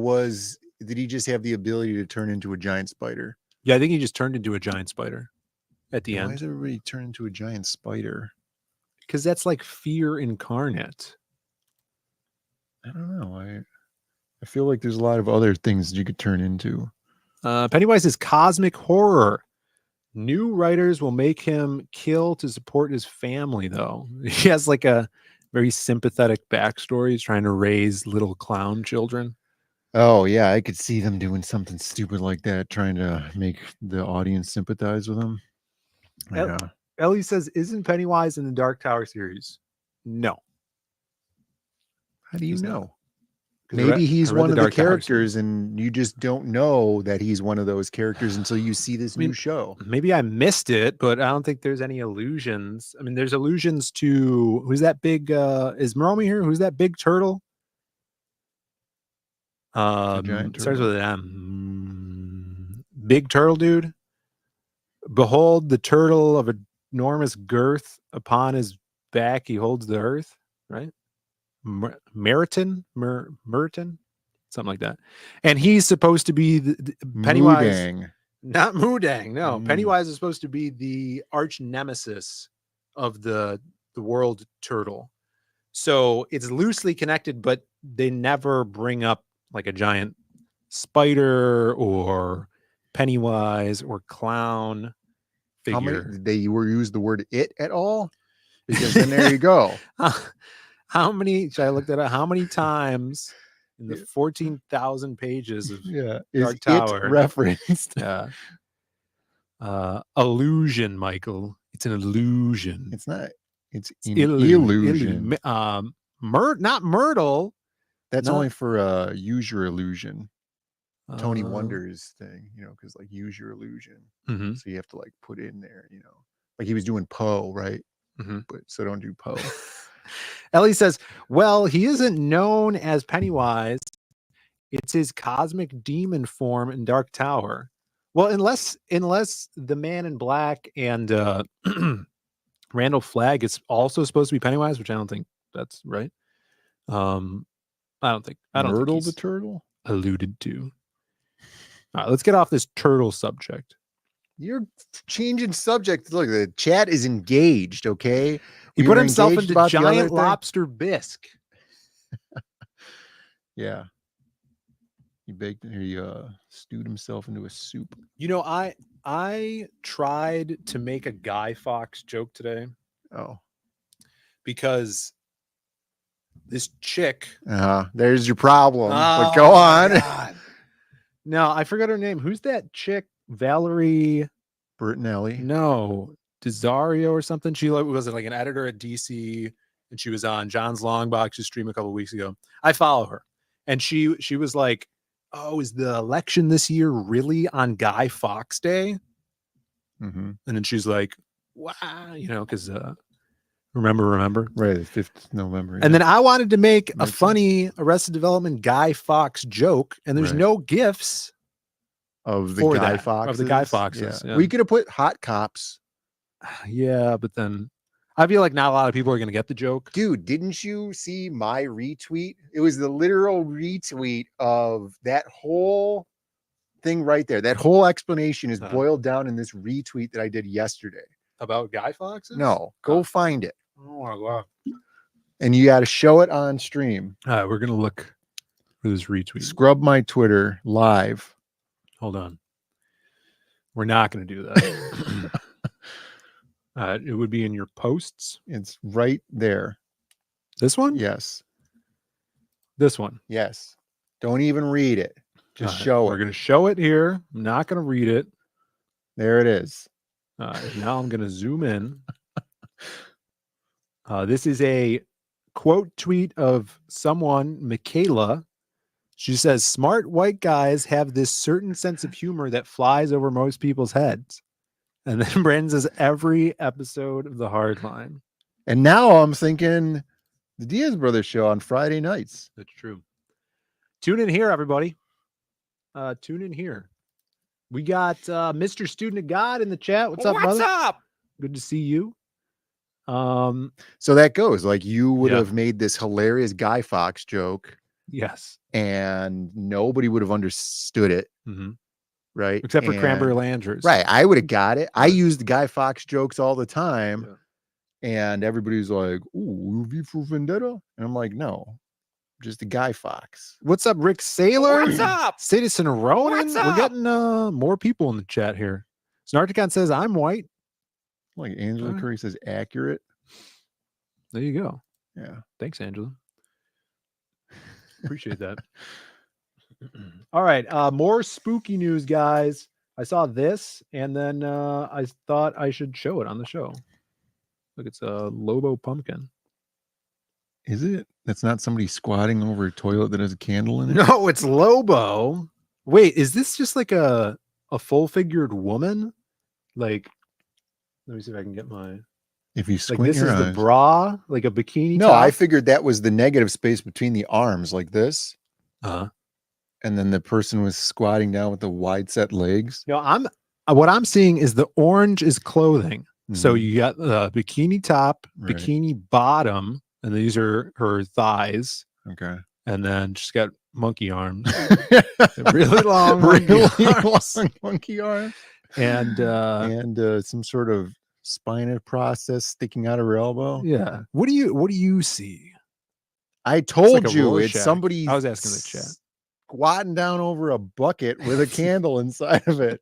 did he just have the ability to turn into a giant spider? Yeah, I think he just turned into a giant spider at the end. Why does everybody turn into a giant spider? Because that's like fear incarnate. I don't know. I feel like there's a lot of other things that you could turn into. Pennywise is cosmic horror. New writers will make him kill to support his family, though. He has like a very sympathetic backstory. He's trying to raise little clown children. Oh, yeah. I could see them doing something stupid like that, trying to make the audience sympathize with him. Yeah. Ellie says, isn't Pennywise in the Dark Tower series? No. How do you know? I Maybe read- he's I read one the of the Dark Tower characters and you just don't know that he's one of those characters until you see this new show. Maybe I missed it, but I don't think there's any allusions. I mean, there's allusions to who's that big is Moromi here? Who's that big turtle? giant Starts turtle. with an M. Big turtle dude. Behold the turtle of enormous girth. Upon his back he holds the earth, right? Meriton, something like that. And he's supposed to be the Pennywise. Moodang. Not Moodang, no. Pennywise is supposed to be the arch nemesis of the world turtle. So it's loosely connected, but they never bring up like a giant spider or Pennywise or clown How many, figure. did they use the word it at all? Because then there you go. How many, should I look that up? How many times in the 14,000 pages of Dark Is Tower it referenced? Yeah. Illusion, Michael. It's an illusion. It's not. It's an illusion. illusion. Not Myrtle. That's No. only for use your illusion. Tony Uh, Wonder's thing, because like use your illusion. Mhm. So you have to like put in there, like he was doing Poe, right? Mhm. But so don't do Poe. Ellie says, well, he isn't known as Pennywise. It's his cosmic demon form in Dark Tower. Well, unless the Man in Black and Randall Flagg is also supposed to be Pennywise, which I don't think that's right. I don't think Myrtle he's the turtle alluded to. All right, let's get off this turtle subject. You're changing subject. Look, the chat is engaged. Okay, He We put were himself engaged into about the other giant thing. lobster bisque. Yeah, he stewed himself into a soup. You know, I tried to make a Guy Fawkes joke today. Oh, because this chick. There's your problem. But Oh, go my on. God. No, I forgot her name. Who's that chick? Valerie Bertinelli. No, Desario or something. She was like an editor at DC, and she was on John's Long Box's stream a couple weeks ago. I follow her, and she was like, "Oh, is the election this year really on Guy Fawkes Day?" Mm-hmm. And then she's like, "Wow," because Remember? Right, the 5th November. And then I wanted to make a Makes funny Arrested Development Guy Fawkes joke, and there's Right. no gifs of the for Guy that, Foxes. of the Guy Foxes. Yeah. Yeah. We could have put Hot Cops. Yeah, but then I feel like not a lot of people are going to get the joke. Dude, didn't you see my retweet? It was the literal retweet of that whole thing right there. That whole explanation is boiled down in this retweet that I did yesterday. About Guy Foxes? No, go find it. Oh my God. And you got to show it on stream. All right, we're going to look for this retweet. Scrub my Twitter live. Hold on. We're not going to do that. It would be in your posts. It's right there. This one? Yes. This one. Yes. Don't even read it. Just All right, show We're it. going to show it here. I'm not going to read it. There it is. Now I'm going to zoom in. This is a quote tweet of someone, Michaela. She says, smart white guys have this certain sense of humor that flies over most people's heads. And then Brandon says, every episode of The Hardline. And now I'm thinking the Diaz Brothers show on Friday nights. That's true. Tune in here, everybody. Tune in here. We got Mr. Student of God in the chat. What's up, brother? up? Good to see you. So that goes like you would have made this hilarious Guy Fawkes joke. Yes. And nobody would have understood it. Mm-hmm. Right. Except for Cranberry Landers. Right. I would have got it. I use the Guy Fawkes jokes all the time. And everybody's like, ooh, V for Vendetta. And I'm like, no, just the Guy Fawkes. What's up, Rick Sailor? What's up? Citizen Ronan. What's We're up? getting more people in the chat here. Snarticon says, I'm white. Like Angela Curry says, accurate. There you go. Yeah. Thanks, Angela. Appreciate that. All right. More spooky news, guys. I saw this, and then I thought I should show it on the show. Look, it's a Lobo pumpkin. Is it? That's not somebody squatting over a toilet that has a candle in it? No, it's Lobo. Wait, is this just like a full-figured woman? Like, let me see if I can get my... If you Like squint this your is eyes. the bra, like a bikini No, top? I figured that was the negative space between the arms, like this. Uh-huh. And then the person was squatting down with the wide set legs. No, what I'm seeing is the orange is clothing. So you got the bikini top, Right. bikini bottom, and these are her thighs. Okay. And then she's got monkey arms. Really long Really arms. long monkey arm. And some sort of spinal process sticking out of her elbow. yeah. What do you see? I told like a you it's Rorschach. somebody I was asking the chat. squatting down over a bucket with a candle inside of it.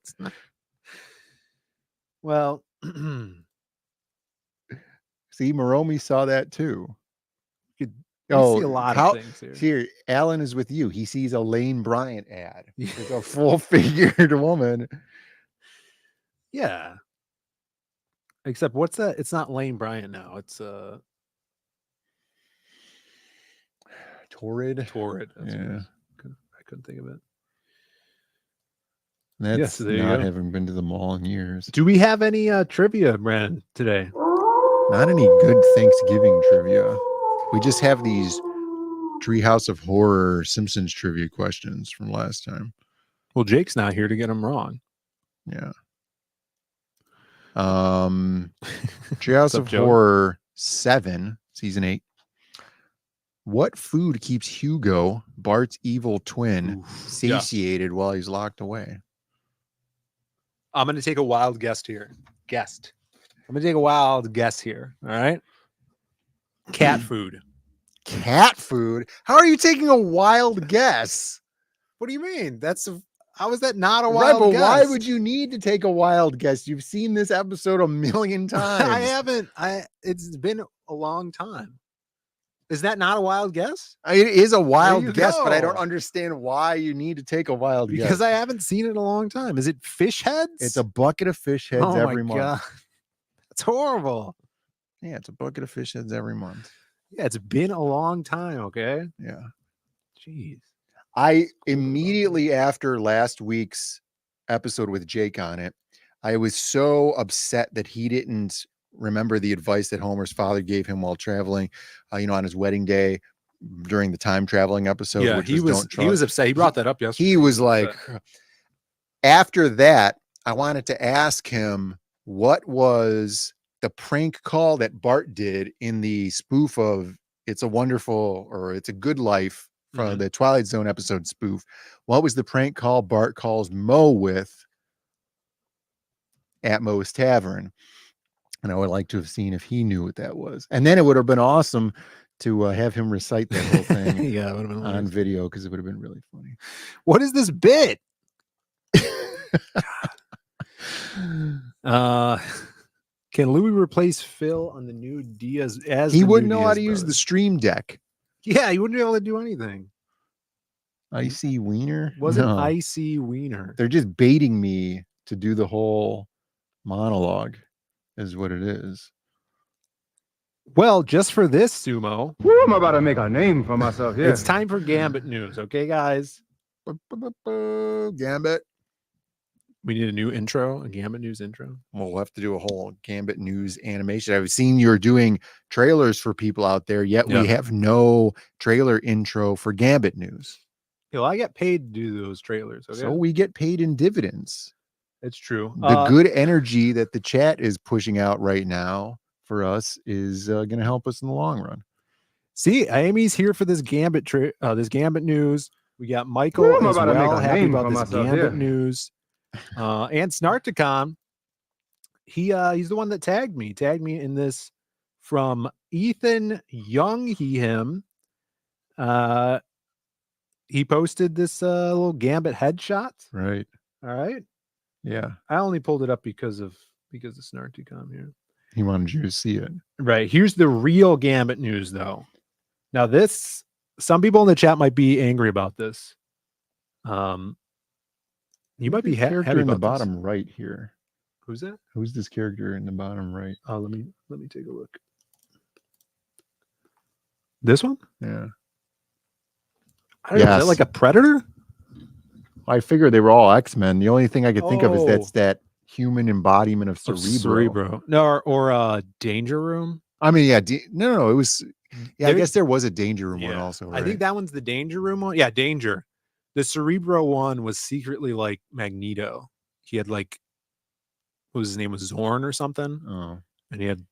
Well, see, Moromi saw that too. you see a lot of things here. Here, Alan is with you. He sees a Lane Bryant ad. It's a full-figured woman. Yeah. Except what's that? It's not Lane Bryant now. It's Torrid. Torrid. That's what it Yeah. is. I couldn't think of it. That's Yes, there you not go. having been to the mall in years. Do we have any trivia, Brandon, today? Not any good Thanksgiving trivia. We just have these Treehouse of Horror Simpsons trivia questions from last time. Well, Jake's not here to get them wrong. Yeah. Treehouse What's up, of Joey? Horror 7, season 8. What food keeps Hugo, Bart's evil twin, satiated while he's locked away? I'm going to take a wild guess here. I'm going to take a wild guess here. All right. Cat food. Cat food? How are you taking a wild guess? What do you mean? How is that not a Right, wild but guess? why would you need to take a wild guess? You've seen this episode a million times. I haven't. It's been a long time. Is that not a wild guess? It is a you wild guess, but I go. don't understand why you need to take a wild guess. Because I haven't seen it in a long time. Is it fish heads? It's a bucket of fish heads Oh every my month. God. That's horrible. Yeah, it's a bucket of fish heads every month. Yeah, it's been a long time. Okay. Yeah. Jeez. I immediately after last week's episode with Jake on it, I was so upset that he didn't remember the advice that Homer's father gave him while traveling, on his wedding day during the time traveling episode. Yeah, which he was upset. He brought that up yesterday. He was like, after that, I wanted to ask him what was the prank call that Bart did in the spoof of It's a Good Life from the Twilight Zone episode spoof. What was the prank call Bart calls Moe with at Moe's Tavern? And I would like to have seen if he knew what that was. And then it would have been awesome to have him recite that whole thing yeah, it would have been on video, because it would have been really funny. What is this bit? Can Louis replace Phil on the new Diaz? He wouldn't know how to use the Stream Deck. Yeah, he wouldn't be able to do anything. Icy Wiener? Wasn't No. Icy Wiener. They're just baiting me to do the whole monologue, is what it is. Well, just for this, Sumo. Woo, I'm about to make a name for myself here. It's time for Gambit news, okay, guys? Gambit. We need a new intro, a Gambit news intro. Well, we'll have to do a whole Gambit news animation. I've seen you're doing trailers for people out there, yet we have no trailer intro for Gambit news. Yeah, well, I get paid to do those trailers. Okay? So we get paid in dividends. It's true. The good energy that the chat is pushing out right now for us is going to help us in the long run. See, Amy's here for this Gambit this Gambit news. We got Michael Woo, I'm as about to make well, a happy name about for this myself Gambit here. news. And Snarticon, he's the one that tagged me in this from Ethan Young, him. He posted this little Gambit headshot. Right. All right. Yeah. I only pulled it up because of Snarticon here. He wanted you to see it. Right. Here's the real Gambit news, though. Now, some people in the chat might be angry about this. You might be character happy in the about bottom this. right here. Who's that? Who's this character in the bottom right? Oh, let me take a look. This one? Yeah. I don't know. Is that like a Predator? I figured they were all X-Men. The only thing I could think of is that's Oh. that human embodiment of Cerebro. No, or Danger Room. I mean, yeah. No. It was. Yeah, I There- guess there was a Danger Room one also. Right? I think that one's the Danger Room one. Yeah, Danger. The Cerebro one was secretly like Magneto. He had like, what was his name? Was Zorn or something? Oh. And he had.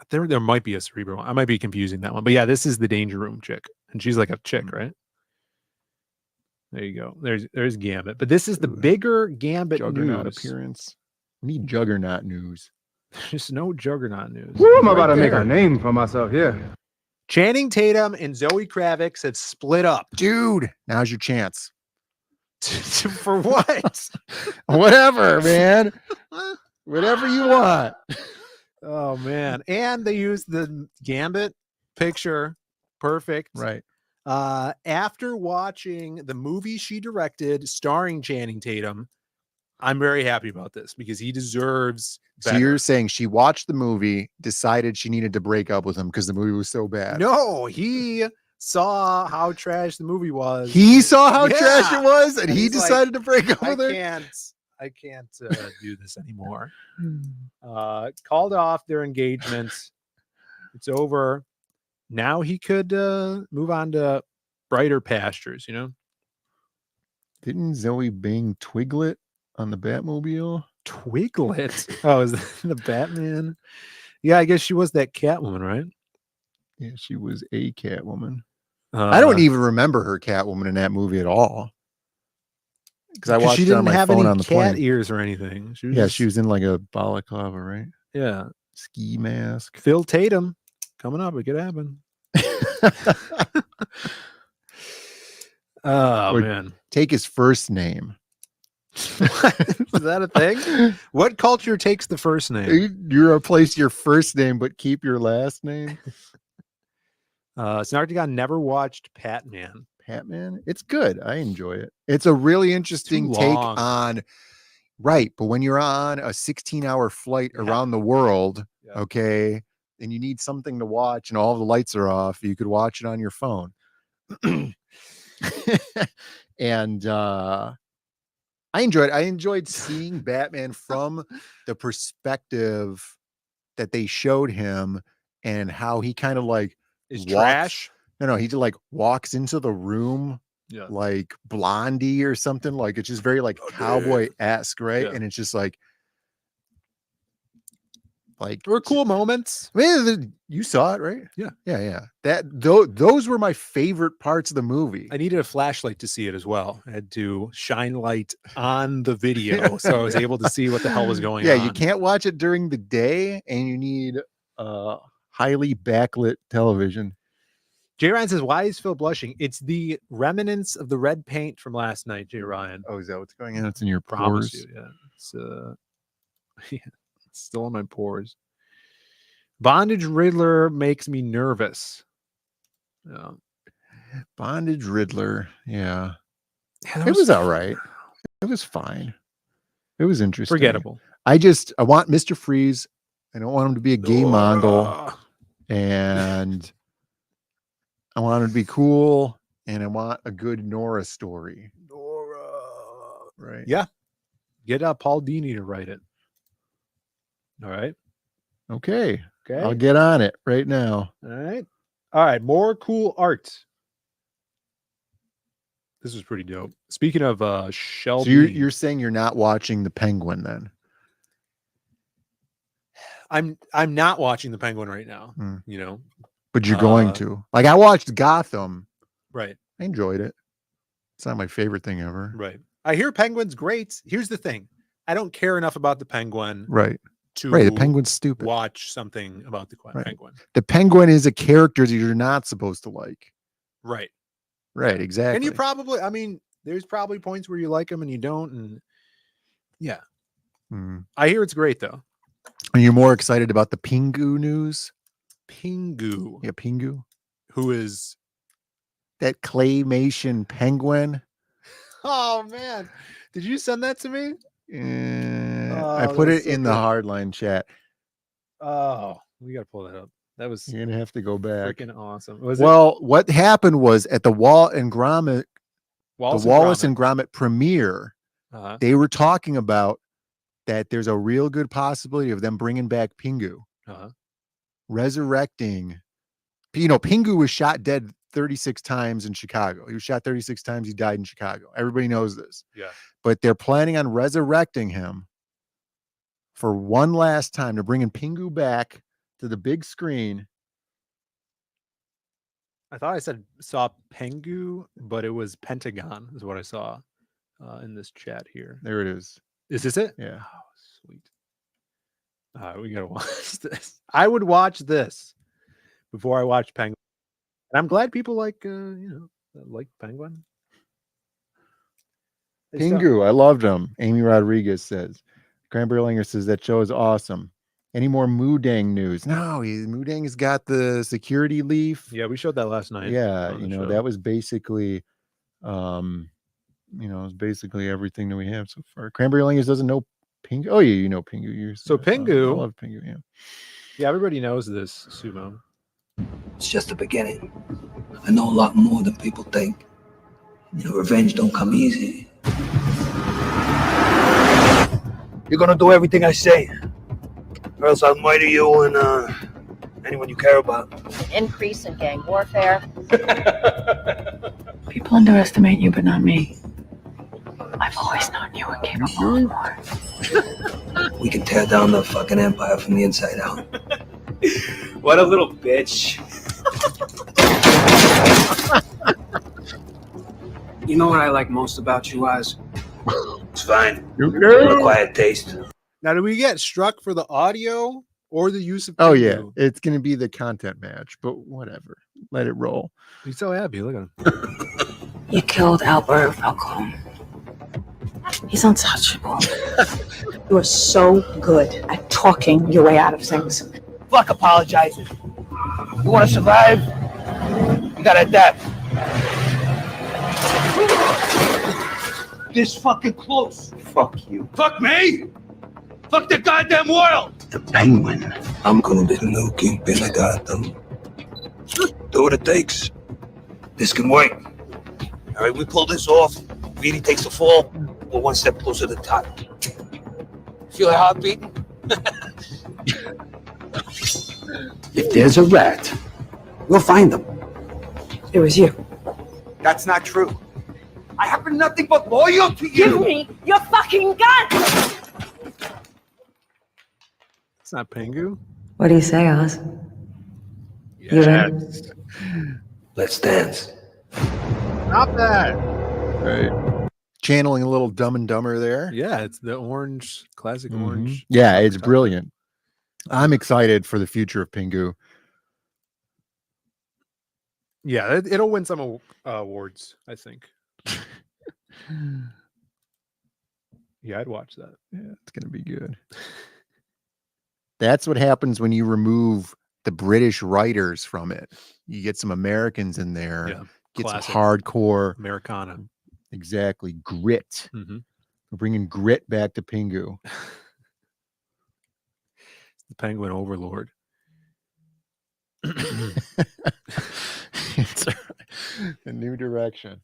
There might be a Cerebro one. I might be confusing that one, but yeah, this is the Danger Room chick, and she's like a chick, right? There you go. There's Gambit, but this is the bigger Gambit Juggernaut news. appearance. We need Juggernaut news. Just no Juggernaut news. Woo, I'm about to Right make there. a name for myself here. Channing Tatum and Zoe Kravitz have split up. Dude, now's your chance. For what? Whatever, man. Whatever you want. Oh man. And they used the Gambit picture. Perfect. Right. After watching the movie she directed starring Channing Tatum, I'm very happy about this because he deserves So better. you're saying she watched the movie, decided she needed to break up with him because the movie was so bad. No, he saw how trash the movie was. He saw how Yeah. trash it was, and he he's like, decided to break up with her. I can't do this anymore. Called off their engagement. It's over. Now he could move on to brighter pastures, you know? Didn't Zoe bang Twiglet on the Batmobile? Twiglet? Oh, is that the Batman? Yeah, I guess she was that Catwoman, right? Yeah, she was a Catwoman. I don't even remember her Catwoman in that movie at all. Because I watched she it on didn't my have phone any on the cat plane. ears or anything. She was Yeah, just- she was in like a balaclava, right? Yeah. Ski mask. Phil Tatum coming up. It could happen. Oh, Or man. Take his first name. Is that a thing? What culture takes the first name? You replace your first name, but keep your last name. Snarticon never watched Patman. Patman? It's good. I enjoy it. It's a really interesting take long. on. Right. But when you're on a 16-hour flight around the world, okay, and you need something to watch and all the lights are off, you could watch it on your phone. And I enjoyed seeing Batman from the perspective that they showed him and how he kind of like Is walks- trash. No, he just like walks into the room Yeah. like Blondie or something. Like it's just very like cowboy-esque, right? Yeah. And it's just like There were cool moments. I mean, you saw it, right? Yeah. Yeah. Those were my favorite parts of the movie. I needed a flashlight to see it as well. I had to shine light on the video so I was able to see what the hell was going on. Yeah, you can't watch it during the day, and you need highly backlit television. Jay Ryan says, "Why is Phil blushing? It's the remnants of the red paint from last night." Jay Ryan, Oh, is that what's going on? It's in your promise pores. you, yeah, it's yeah, it's still in my pores. Bondage Riddler makes me nervous. Yeah. Bondage Riddler. Yeah. that It was all right. It was fine. It was interesting. Forgettable. I want Mr. Freeze. I don't want him to be a gay Mongol. And I want him to be cool. And I want a good Nora story. Right. Yeah. Get Paul Dini to write it. All right. Okay. Okay. I'll get on it right now. All right. All right. More cool art. This is pretty dope. Speaking of Shelby. So you're saying you're not watching The Penguin then? I'm not watching The Penguin right now. You know. But you're going to. Like I watched Gotham. Right. I enjoyed it. It's not my favorite thing ever. Right. I hear Penguin's great. Here's the thing. I don't care enough about the Penguin. Right. To the Penguin's stupid. Watch something about the Penguin. The Penguin is a character that you're not supposed to like. Right. Right, exactly. And you probably, I mean, there's probably points where you like him and you don't. And yeah. I hear it's great though. Are you more excited about the Pingu news? Pingu. Yeah, Pingu. Who is that claymation penguin? Oh man. Did you send that to me? I put it in the hardline chat. Oh, we got to pull that up. That was You're gonna have to go back. Freaking awesome. What happened was at the Wallace and Gromit premiere, they were talking about that there's a real good possibility of them bringing back Pingu, resurrecting. You know, Pingu was shot dead 36 times in Chicago. He was shot 36 times. He died in Chicago. Everybody knows this. Yeah. But they're planning on resurrecting him for one last time. They're bringing Pingu back to the big screen. I thought I saw Pengu, but it was Pentagon is what I saw in this chat here. There it is. Is this it? Yeah. Oh, sweet. All right, we got to watch this. I would watch this before I watch Penguin. And I'm glad people like Penguin. Pingu, I loved him. Amy Rodriguez says. Cranberry Linger says that show is awesome. Any more Moodang news? No, Moodang has got the security leaf. Yeah, we showed that last night. Yeah, that was basically, it's basically everything that we have so far. Cranberry Lingers doesn't know Pingu. Oh, yeah, you know Pingu. Pingu. I love Pingu. Yeah. Yeah, everybody knows this, Sumo. It's just the beginning. I know a lot more than people think. Revenge don't come easy. You're gonna do everything I say, or else I'll murder you and anyone you care about. Increase in gang warfare. People underestimate you, but not me. I've always known you were capable of more. We can tear down the fucking empire from the inside out. What a little bitch. You know what I like most about you, Oz? It's fine. A quiet taste. Now, do we get struck for the audio or the use of Oh, Pingu? yeah. It's going to be the content match, but whatever. Let it roll. He's so happy. Look at him. You killed Albert Falcone. He's untouchable. You are so good at talking your way out of things. Fuck apologizing. You want to survive? You gotta adapt. This fucking close. Fuck you. Fuck me. Fuck the goddamn world. The Penguin. I'm gonna be the new kingpin of Gotham. Do what it takes. This can work. All right, we pull this off. Really takes the fall. We're one step closer to the top. Feel that heart beating? If there's a rat, we'll find them. It was you. That's not true. I have been nothing but loyal to you. Give me your fucking gun! It's not Pingu. What do you say, Oz? You in? Let's dance. Stop that. Right. Channeling a little Dumb and Dumber there. Yeah, it's the orange, classic orange. Yeah, it's brilliant. I'm excited for the future of Pingu. Yeah, it'll win some awards, I think. Yeah, I'd watch that. Yeah, it's going to be good. That's what happens when you remove the British writers from it. You get some Americans in there. Yeah, get classic some hardcore Americana. Exactly. Grit. Mm-hmm. We're bringing grit back to Pingu. The Penguin Overlord. It's a new direction.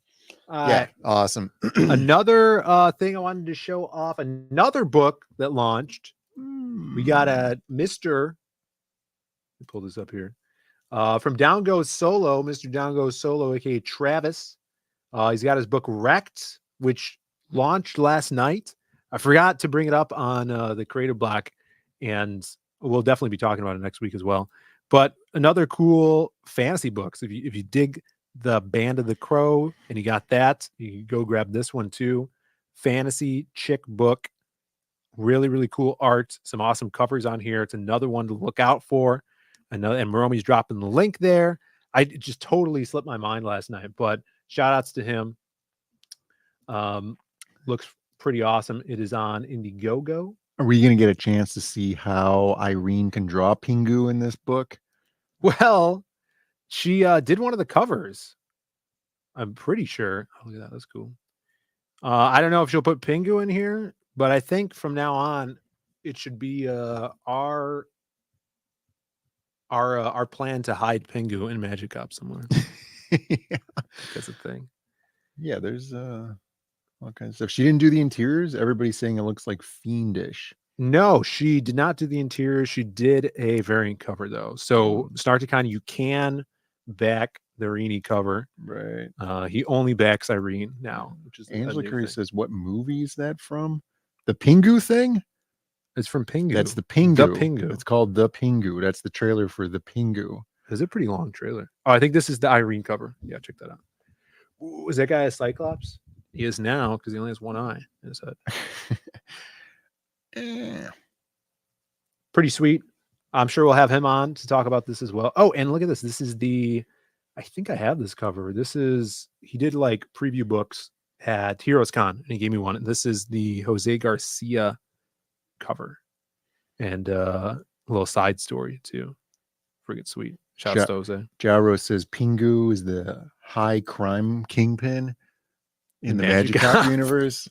Yeah, awesome. Another thing I wanted to show off, another book that launched. We got a Mr. Let me pull this up here. From Down Goes Solo, Mr. Down Goes Solo, aka Travis. He's got his book Wrecked, which launched last night. I forgot to bring it up on the Creative Block, and we'll definitely be talking about it next week as well. But another cool fantasy books. If you dig the Band of the Crow and you got that, you can go grab this one too. Fantasy chick book. Really, really cool art. Some awesome covers on here. It's another one to look out for. And Moromi's dropping the link there. It just totally slipped my mind last night, but shout outs to him. Looks pretty awesome. It is on Indiegogo. Are we going to get a chance to see how Irene can draw Pingu in this book? Well, she did one of the covers. I'm pretty sure. Oh, look at that. That's cool. I don't know if she'll put Pingu in here, but I think from now on, it should be our plan to hide Pingu in Magic Cup somewhere. Yeah. That's a thing. Yeah, there's all kinds of stuff. She didn't do the interiors. Everybody's saying it looks like fiendish. No, she did not do the interior. She did a variant cover though. So Snarticon, you can back the Irene cover. Right. He only backs Irene now, which is Angela Curry says, "What movie is that from? The Pingu thing? It's from Pingu. That's the Pingu. The Pingu. It's called The Pingu. That's the trailer for The Pingu. It's a pretty long trailer. Oh, I think this is the Irene cover. Yeah, check that out. Ooh, is that guy a Cyclops? He is now because he only has one eye in his head. Pretty sweet. I'm sure we'll have him on to talk about this as well. Oh, and look at this. This is I think I have this cover. He did like preview books at Heroes Con and he gave me one. This is the Jose Garcia cover and a little side story too. Friggin' sweet. Shouts to Jose. Jaro says Pingu is the high crime kingpin in the Magic universe.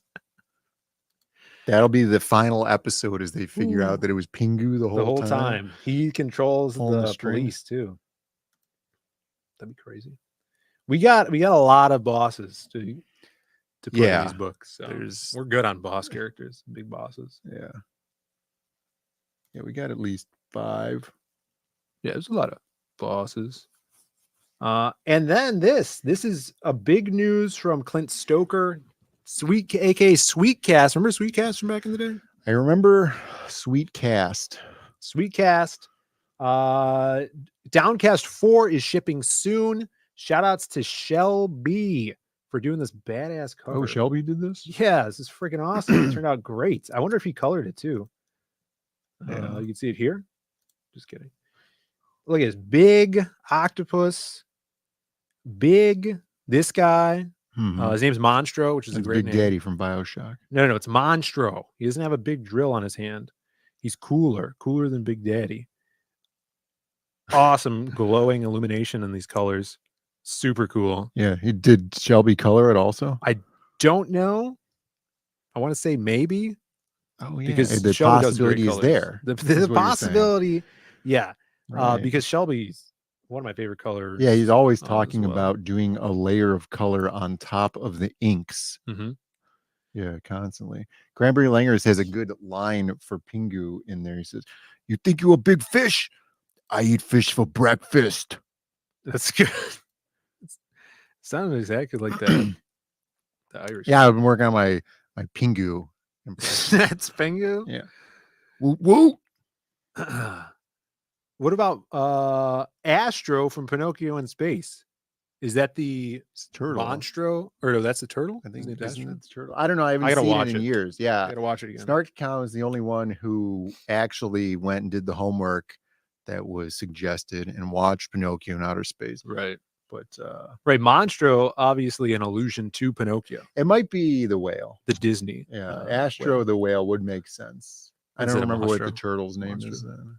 That'll be the final episode as they figure out that it was Pingu the whole time. He controls the police too. That'd be crazy. We got a lot of bosses to put in these books. So we're good on boss characters, big bosses. Yeah. Yeah, we got at least 5. Yeah, there's a lot of bosses. And then this is a big news from Clint Stoker, aka Sweetcast. Remember Sweetcast from back in the day? I remember Sweetcast. Downcast 4 is shipping soon. Shout outs to Shelby for doing this badass cover. Oh, Shelby did this? Yeah, this is freaking awesome. It turned out great. I wonder if he colored it too. You can see it here. Just kidding. Look at this big octopus. Big this guy. His name's Monstro, which is a great Big name. Daddy from BioShock. No, it's Monstro. He doesn't have a big drill on his hand. He's cooler than Big Daddy. Awesome glowing illumination in these colors. Super cool. Yeah, he did Shelby color it also. I don't know. I want to say maybe. Oh yeah, because the Shelby possibility does is great there. colors. The possibility, yeah. Right. Because Shelby's one of my favorite colors. Yeah, he's always talking about doing a layer of color on top of the inks. Yeah, constantly. Cranberry Langers has a good line for Pingu in there. He says, "You think you're a big fish? I eat fish for breakfast. That's good. Sounded exactly like that. The Irish. Yeah, I've been working on my Pingu impression. That's Pingu. Yeah. Woo woo. What about Astro from Pinocchio in Space? Is that the turtle? Monstro? Or no, that's the turtle? I think Isn't it isn't Astro? it the turtle? I don't know. I haven't I gotta seen watch it in it. years. Yeah. I gotta watch it again. Snark Cow is the only one who actually went and did the homework that was suggested and watched Pinocchio in outer space. Right. But Right. Monstro, obviously an allusion to Pinocchio. it might be the whale. The Disney. Yeah. Astro whale. the whale would make sense. I don't Instead of remember what the Monstro. turtle's name Monstro.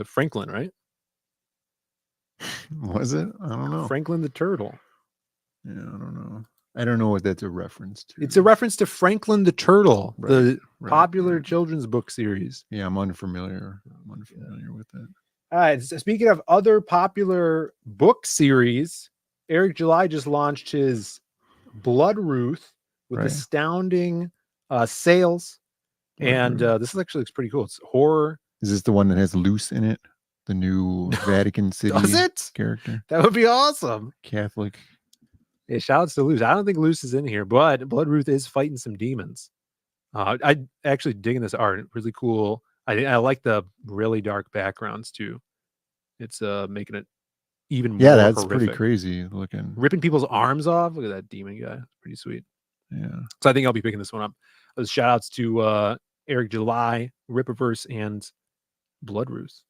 is. Franklin, right? Was it? I don't know. Franklin the turtle. Yeah, I don't know. I don't know what that's a reference to. It's a reference to Franklin the Turtle, Right, the right, popular children's book series. Yeah, I'm unfamiliar. I'm unfamiliar with it. All right. So speaking of other popular book series, Eric July just launched his Blood Ruth with Right. astounding sales. And this actually looks pretty cool. It's horror. Is this the one that has Luce in it? The new Vatican City Does it? character? That would be awesome. Catholic. Yeah, shout outs to Luce. I don't think Luce is in here, but Blood Ruth is fighting some demons. I actually digging this art. Really cool. I like the really dark backgrounds too. It's making it even more That's horrific. pretty crazy looking. Ripping people's arms off. Look at that demon guy. Pretty sweet. Yeah. So I think I'll be picking this one up. Shout outs to Eric July, Rippaverse, and Blood Ruth.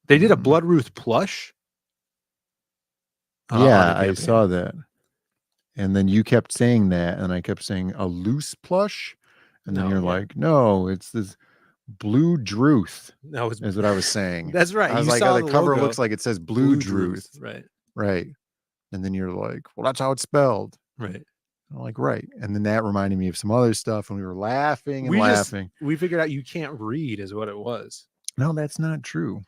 They did a Blood Ruth plush. Yeah, I saw that. And then you kept saying that, and I kept saying a loose plush. And then No, you're yeah. like, no, it's this blue Druth. No, it's is what I was saying. That's right. I was You like, saw oh, the the cover logo. looks like it says blue Druth. Right. Right. And then you're like, well, that's how it's spelled. Right. I'm like, right. And then that reminded me of some other stuff, and we were laughing and laughing. We figured out you can't read is what it was. No, that's not true.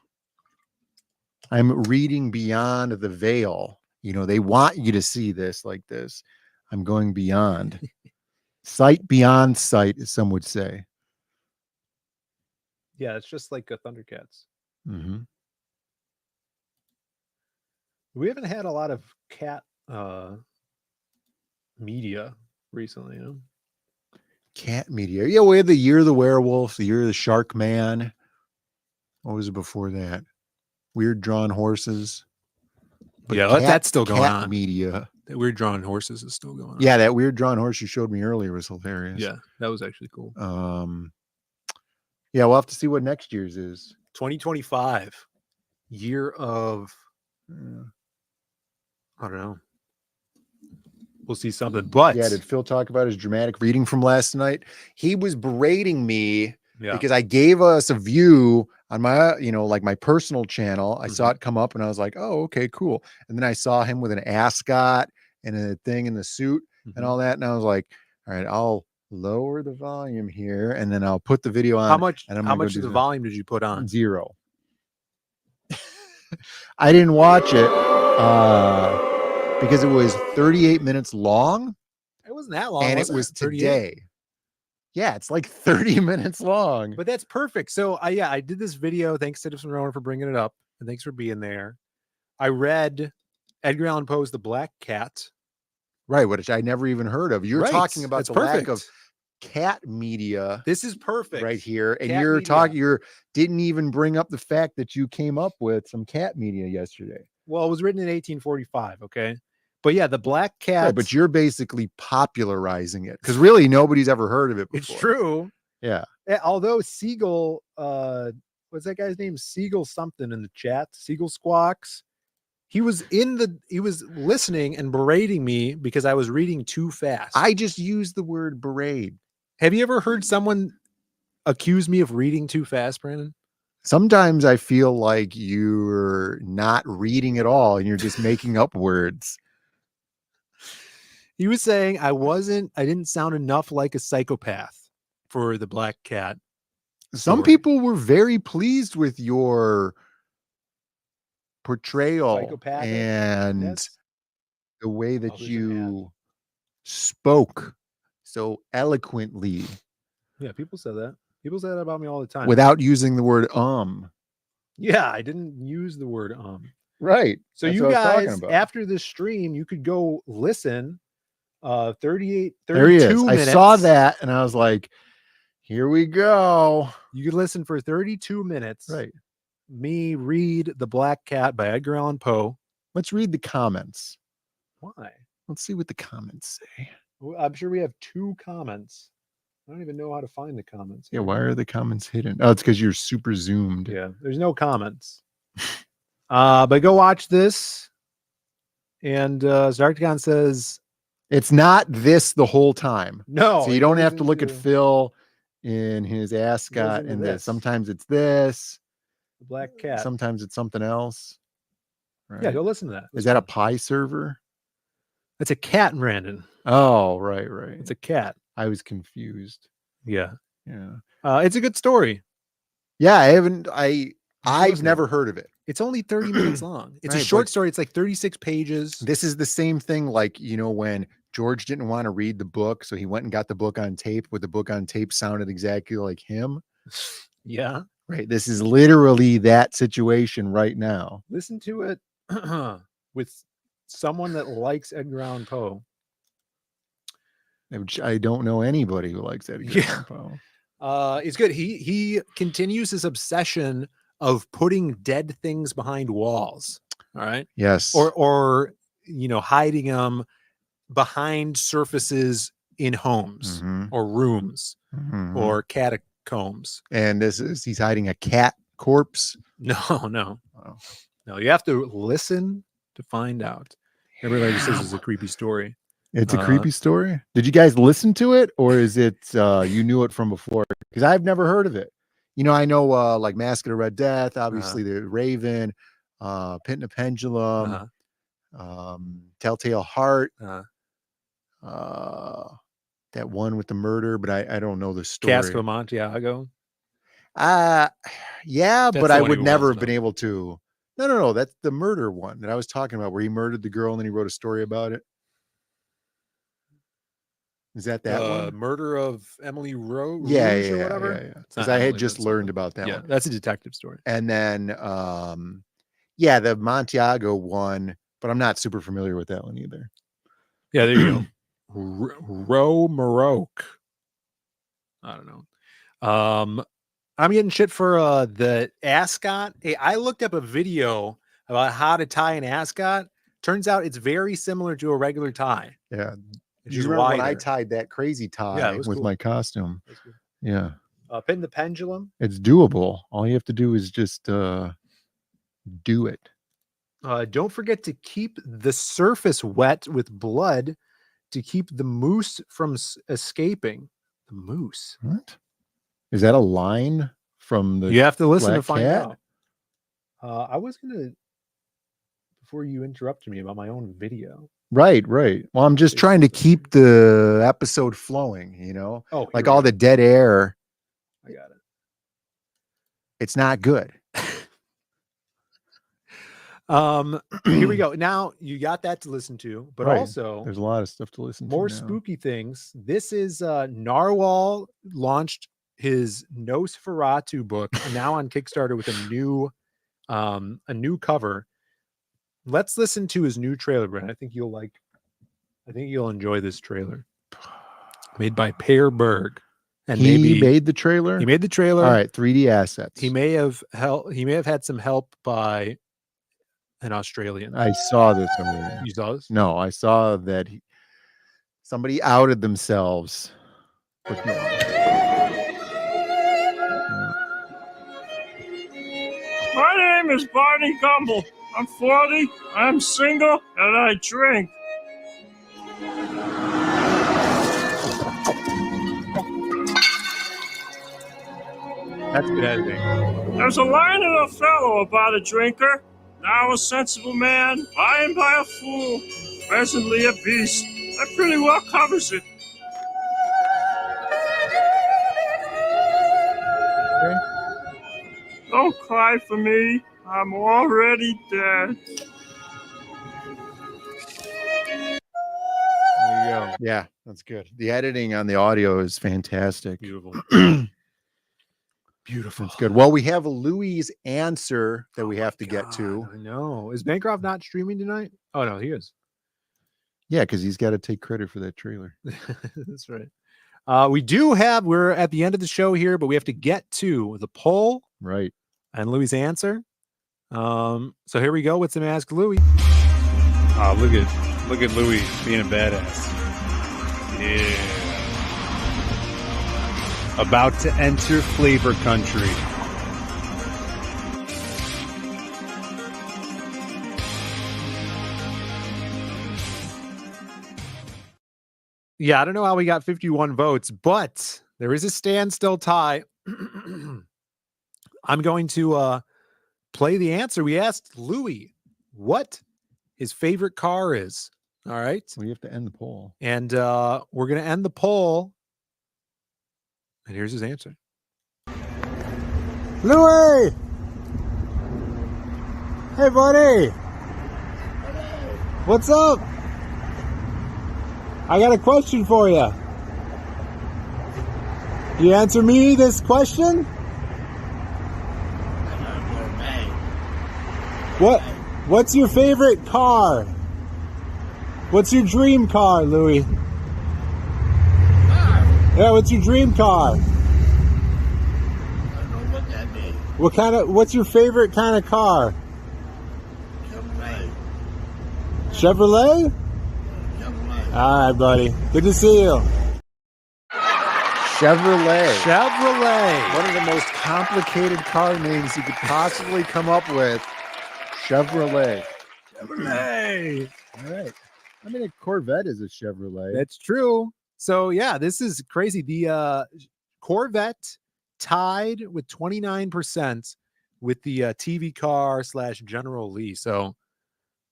I'm reading beyond the veil. You know, they want you to see this like this. I'm going beyond. Sight beyond sight, as some would say. Yeah, it's just like a Thundercats. Mm-hmm. We haven't had a lot of cat media recently, you know? Cat media. Yeah, we had the Year of the Werewolf, the Year of the Shark Man. What was it before that? Weird Drawn Horses. But Yeah, that's still going cat on. Media. That Weird Drawn Horses is still going on. Yeah, that Weird Drawn Horse you showed me earlier was hilarious. Yeah, that was actually cool. Yeah, we'll have to see what next year's is. 2025, year of, I don't know. We'll see something. But yeah, did Phil talk about his dramatic reading from last night? He was berating me because I gave us a view on my, like my personal channel. I saw it come up and I was like, oh, okay, cool. And then I saw him with an ascot and a thing in the suit and all that. And I was like, all right, I'll lower the volume here and then I'll put the video on. how much and how much of the volume did you put on? 0. I didn't watch it because it was 38 minutes long. It wasn't that long. And it was today. Yeah, it's like 30 minutes long. But that's perfect. So I did this video. Thanks to Citizen Ronan for bringing it up. And thanks for being there. I read Edgar Allan Poe's The Black Cat. Right, which I never even heard of. You're Right, talking about that's the lack perfect. of cat media. This is perfect. Right here. And Cat you're media. talking, didn't even bring up the fact that you came up with some cat media yesterday. Well, it was written in 1845, okay? But yeah, The Black Cat. Right, but you're basically popularizing it because really nobody's ever heard of it before. It's true. Yeah. Although Siegel, what's that guy's name? Siegel something in the chat. Siegel Squawks. He was listening and berating me because I was reading too fast. I just used the word berate. Have you ever heard someone accuse me of reading too fast, Brandon? Sometimes I feel like you're not reading at all and you're just making up words. He was saying I didn't sound enough like a psychopath for The Black Cat. Some people were very pleased with your portrayal and the way that you spoke so eloquently. Yeah, people said that. People say that about me all the time. Without using the word Yeah, I didn't use the word Right. So That's you what I was talking guys, about. after this stream, you could go listen. 32 There he is. minutes. I saw that and I was like, here we go. You could listen for 32 minutes. Right. Me read The Black Cat by Edgar Allan Poe. Let's read the comments. Why? Let's see what the comments say. Well, I'm sure we have 2 comments. I don't even know how to find the comments. Yeah, why are the comments hidden? Oh, it's because you're super zoomed. Yeah, there's no comments. But go watch this. And Zarkticon says it's not this the whole time. No. So you don't have to look at Phil in his ascot and this. Sometimes it's this. The Black Cat. Sometimes it's something else. Right? Yeah, go listen to that. Is that a pie server? That's a cat, Brandon. Oh, right. It's a cat. I was confused. Yeah. Yeah. It's a good story. Yeah, I've never heard of it. It's only 30 minutes long. It's a Right, short but story. It's like 36 pages. This is the same thing, like, when George didn't want to read the book, so he went and got the book on tape, but the book on tape sounded exactly like him. Yeah. Right. This is literally that situation right now. Listen to it with someone that likes Edgar Allan Poe. Which I don't know anybody who likes Edgar Allan Poe. It's good. He continues his obsession of putting dead things behind walls. All right. Yes. Or hiding them behind surfaces in homes or rooms or catacombs. And he's hiding a cat corpse. No. You have to listen to find out. Everybody just says it's a creepy story. It's a creepy story. Did you guys listen to it, or is it you knew it from before? Because I've never heard of it. I know like Mask of the Red Death, obviously the Raven, Pit and the Pendulum, Telltale Heart, that one with the murder, but I don't know the story. Cask of Amontillado. Yeah, That's but the I one would he never wants, have been able to. No. That's the murder one that I was talking about, where he murdered the girl and then he wrote a story about it. Is that one? Murder of Emily Rose? Yeah, or whatever. Yeah. Because I had just learned about that one. That's a detective story. And then, the Montiago one, but I'm not super familiar with that one either. Yeah, there you go. Maroc. I don't know. I'm getting shit for the ascot. Hey, I looked up a video about how to tie an ascot. Turns out it's very similar to a regular tie. Yeah. It's You just remember when wider. I tied that crazy tie with cool. my costume? Yeah. Pit and the Pendulum. It's doable. All you have to do is just do it. Don't forget to keep the surface wet with blood to keep the moose from escaping. The moose. What? Is that a line from the You have to listen to Black find Cat? out. I was going to, before you interrupted me about my own video. Right. Well, I'm just trying to keep the episode flowing, Oh, like all the dead air. I got it. It's not good. Here we go. Now you got that to listen to, but Right. also There's a lot of stuff to listen to. more now. spooky things. This is Narwhal launched his Nosferatu book now on Kickstarter with a new cover. Let's listen to his new trailer, Brent. I think you'll enjoy this trailer. Made by Per Berg. And He made the trailer. He made the trailer. All right, 3D assets. He may have had some help by an Australian. I saw this already. You saw this? No, I saw that somebody outed themselves. But no. My name is Barney Gumble. I'm 40, I'm single, and I drink. That's good editing. There's a line in Othello about a drinker, now a sensible man, by and by a fool, presently a beast. That pretty well covers it. Don't cry for me. I'm already dead. There you go. Yeah, that's good. The editing on the audio is fantastic. Beautiful. Beautiful. It's good. Well, we have Louis' answer that we have to get to. I know. Is Bancroft not streaming tonight? Oh no, he is. Yeah, because he's got to take credit for that trailer. That's right. We're at the end of the show here, but we have to get to the poll. Right. And Louis' answer. So here we go with some Ask Louis. Oh, look at Louis being a badass. Yeah. About to enter flavor country. Yeah, I don't know how we got 51 votes, but there is a standstill tie. I'm going to play the answer. We asked Louis what his favorite car is. All right. Well, you have to end the poll. And we're going to end the poll. And here's his answer. Louis! Hey, buddy! What's up? I got a question for you. You answer me this question? What's your favorite car? What's your dream car, Louis? Yeah, what's your dream car? What's your favorite kind of car? Chevrolet? All right, buddy. Good to see you. Chevrolet. Chevrolet. One of the most complicated car names you could possibly come up with. Chevrolet. Chevrolet. All right. I mean, a Corvette is a Chevrolet. That's true. So, yeah, this is crazy. The Corvette tied with 29% with the TV car / General Lee. So,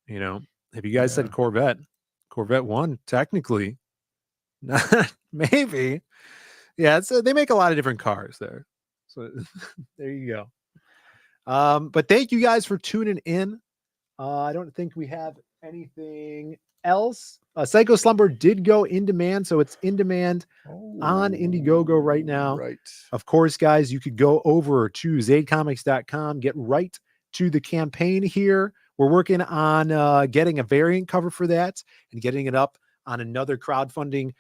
you know, if you guys said Corvette won, technically. Maybe. Yeah, they make a lot of different cars there. So there you go. But thank you guys for tuning in. I don't think we have anything else. Psycho Slumber did go in demand, so it's in demand on Indiegogo right now. Right. Of course, guys, you could go over to zadecomics.com, get right to the campaign here. We're working on getting a variant cover for that and getting it up on another crowdfunding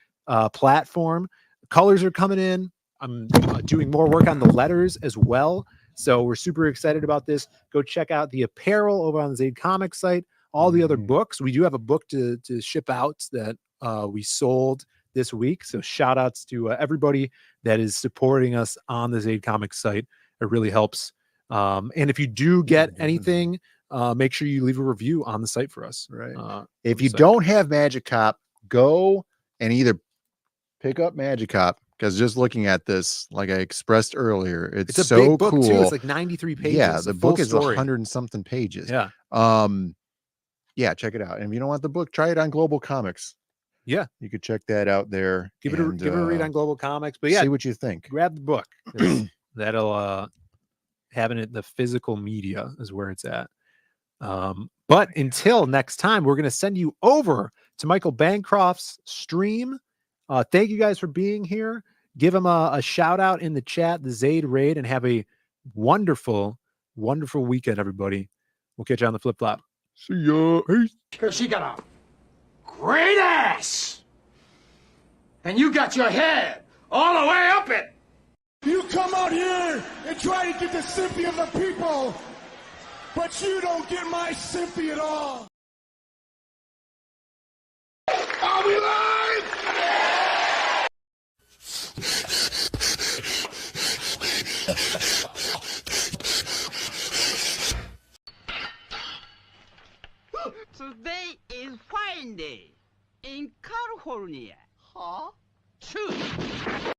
platform. Colors are coming in. I'm doing more work on the letters as well. So we're super excited about this. Go check out the apparel over on the Zade Comics site. All the other books. We do have a book to ship out that we sold this week. So shout outs to everybody that is supporting us on the Zade Comics site. It really helps. And if you do get anything, make sure you leave a review on the site for us. Right. If you don't have Magic Cop, go and either pick up Magic Cop, because just looking at this, like I expressed earlier, it's a so big book cool. too. It's like 93 pages. Yeah, the book is 100 and something pages. Yeah. Yeah, check it out. And if you don't want the book, try it on Global Comics. Yeah, you could check that out there. Give it a read on Global Comics. But yeah, see what you think. Grab the book. That'll having it the physical media is where it's at. But until next time, we're gonna send you over to Michael Bancroft's stream. Thank you guys for being here. Give him a shout out in the chat, the Zade Raid, and have a wonderful, wonderful weekend, everybody. We'll catch you on the flip flop. See ya. Peace. She got a great ass. And you got your head all the way up it. You come out here and try to get the sympathy of the people, but you don't get my sympathy at all. Are we live? Today is fine day in California. Huh? True.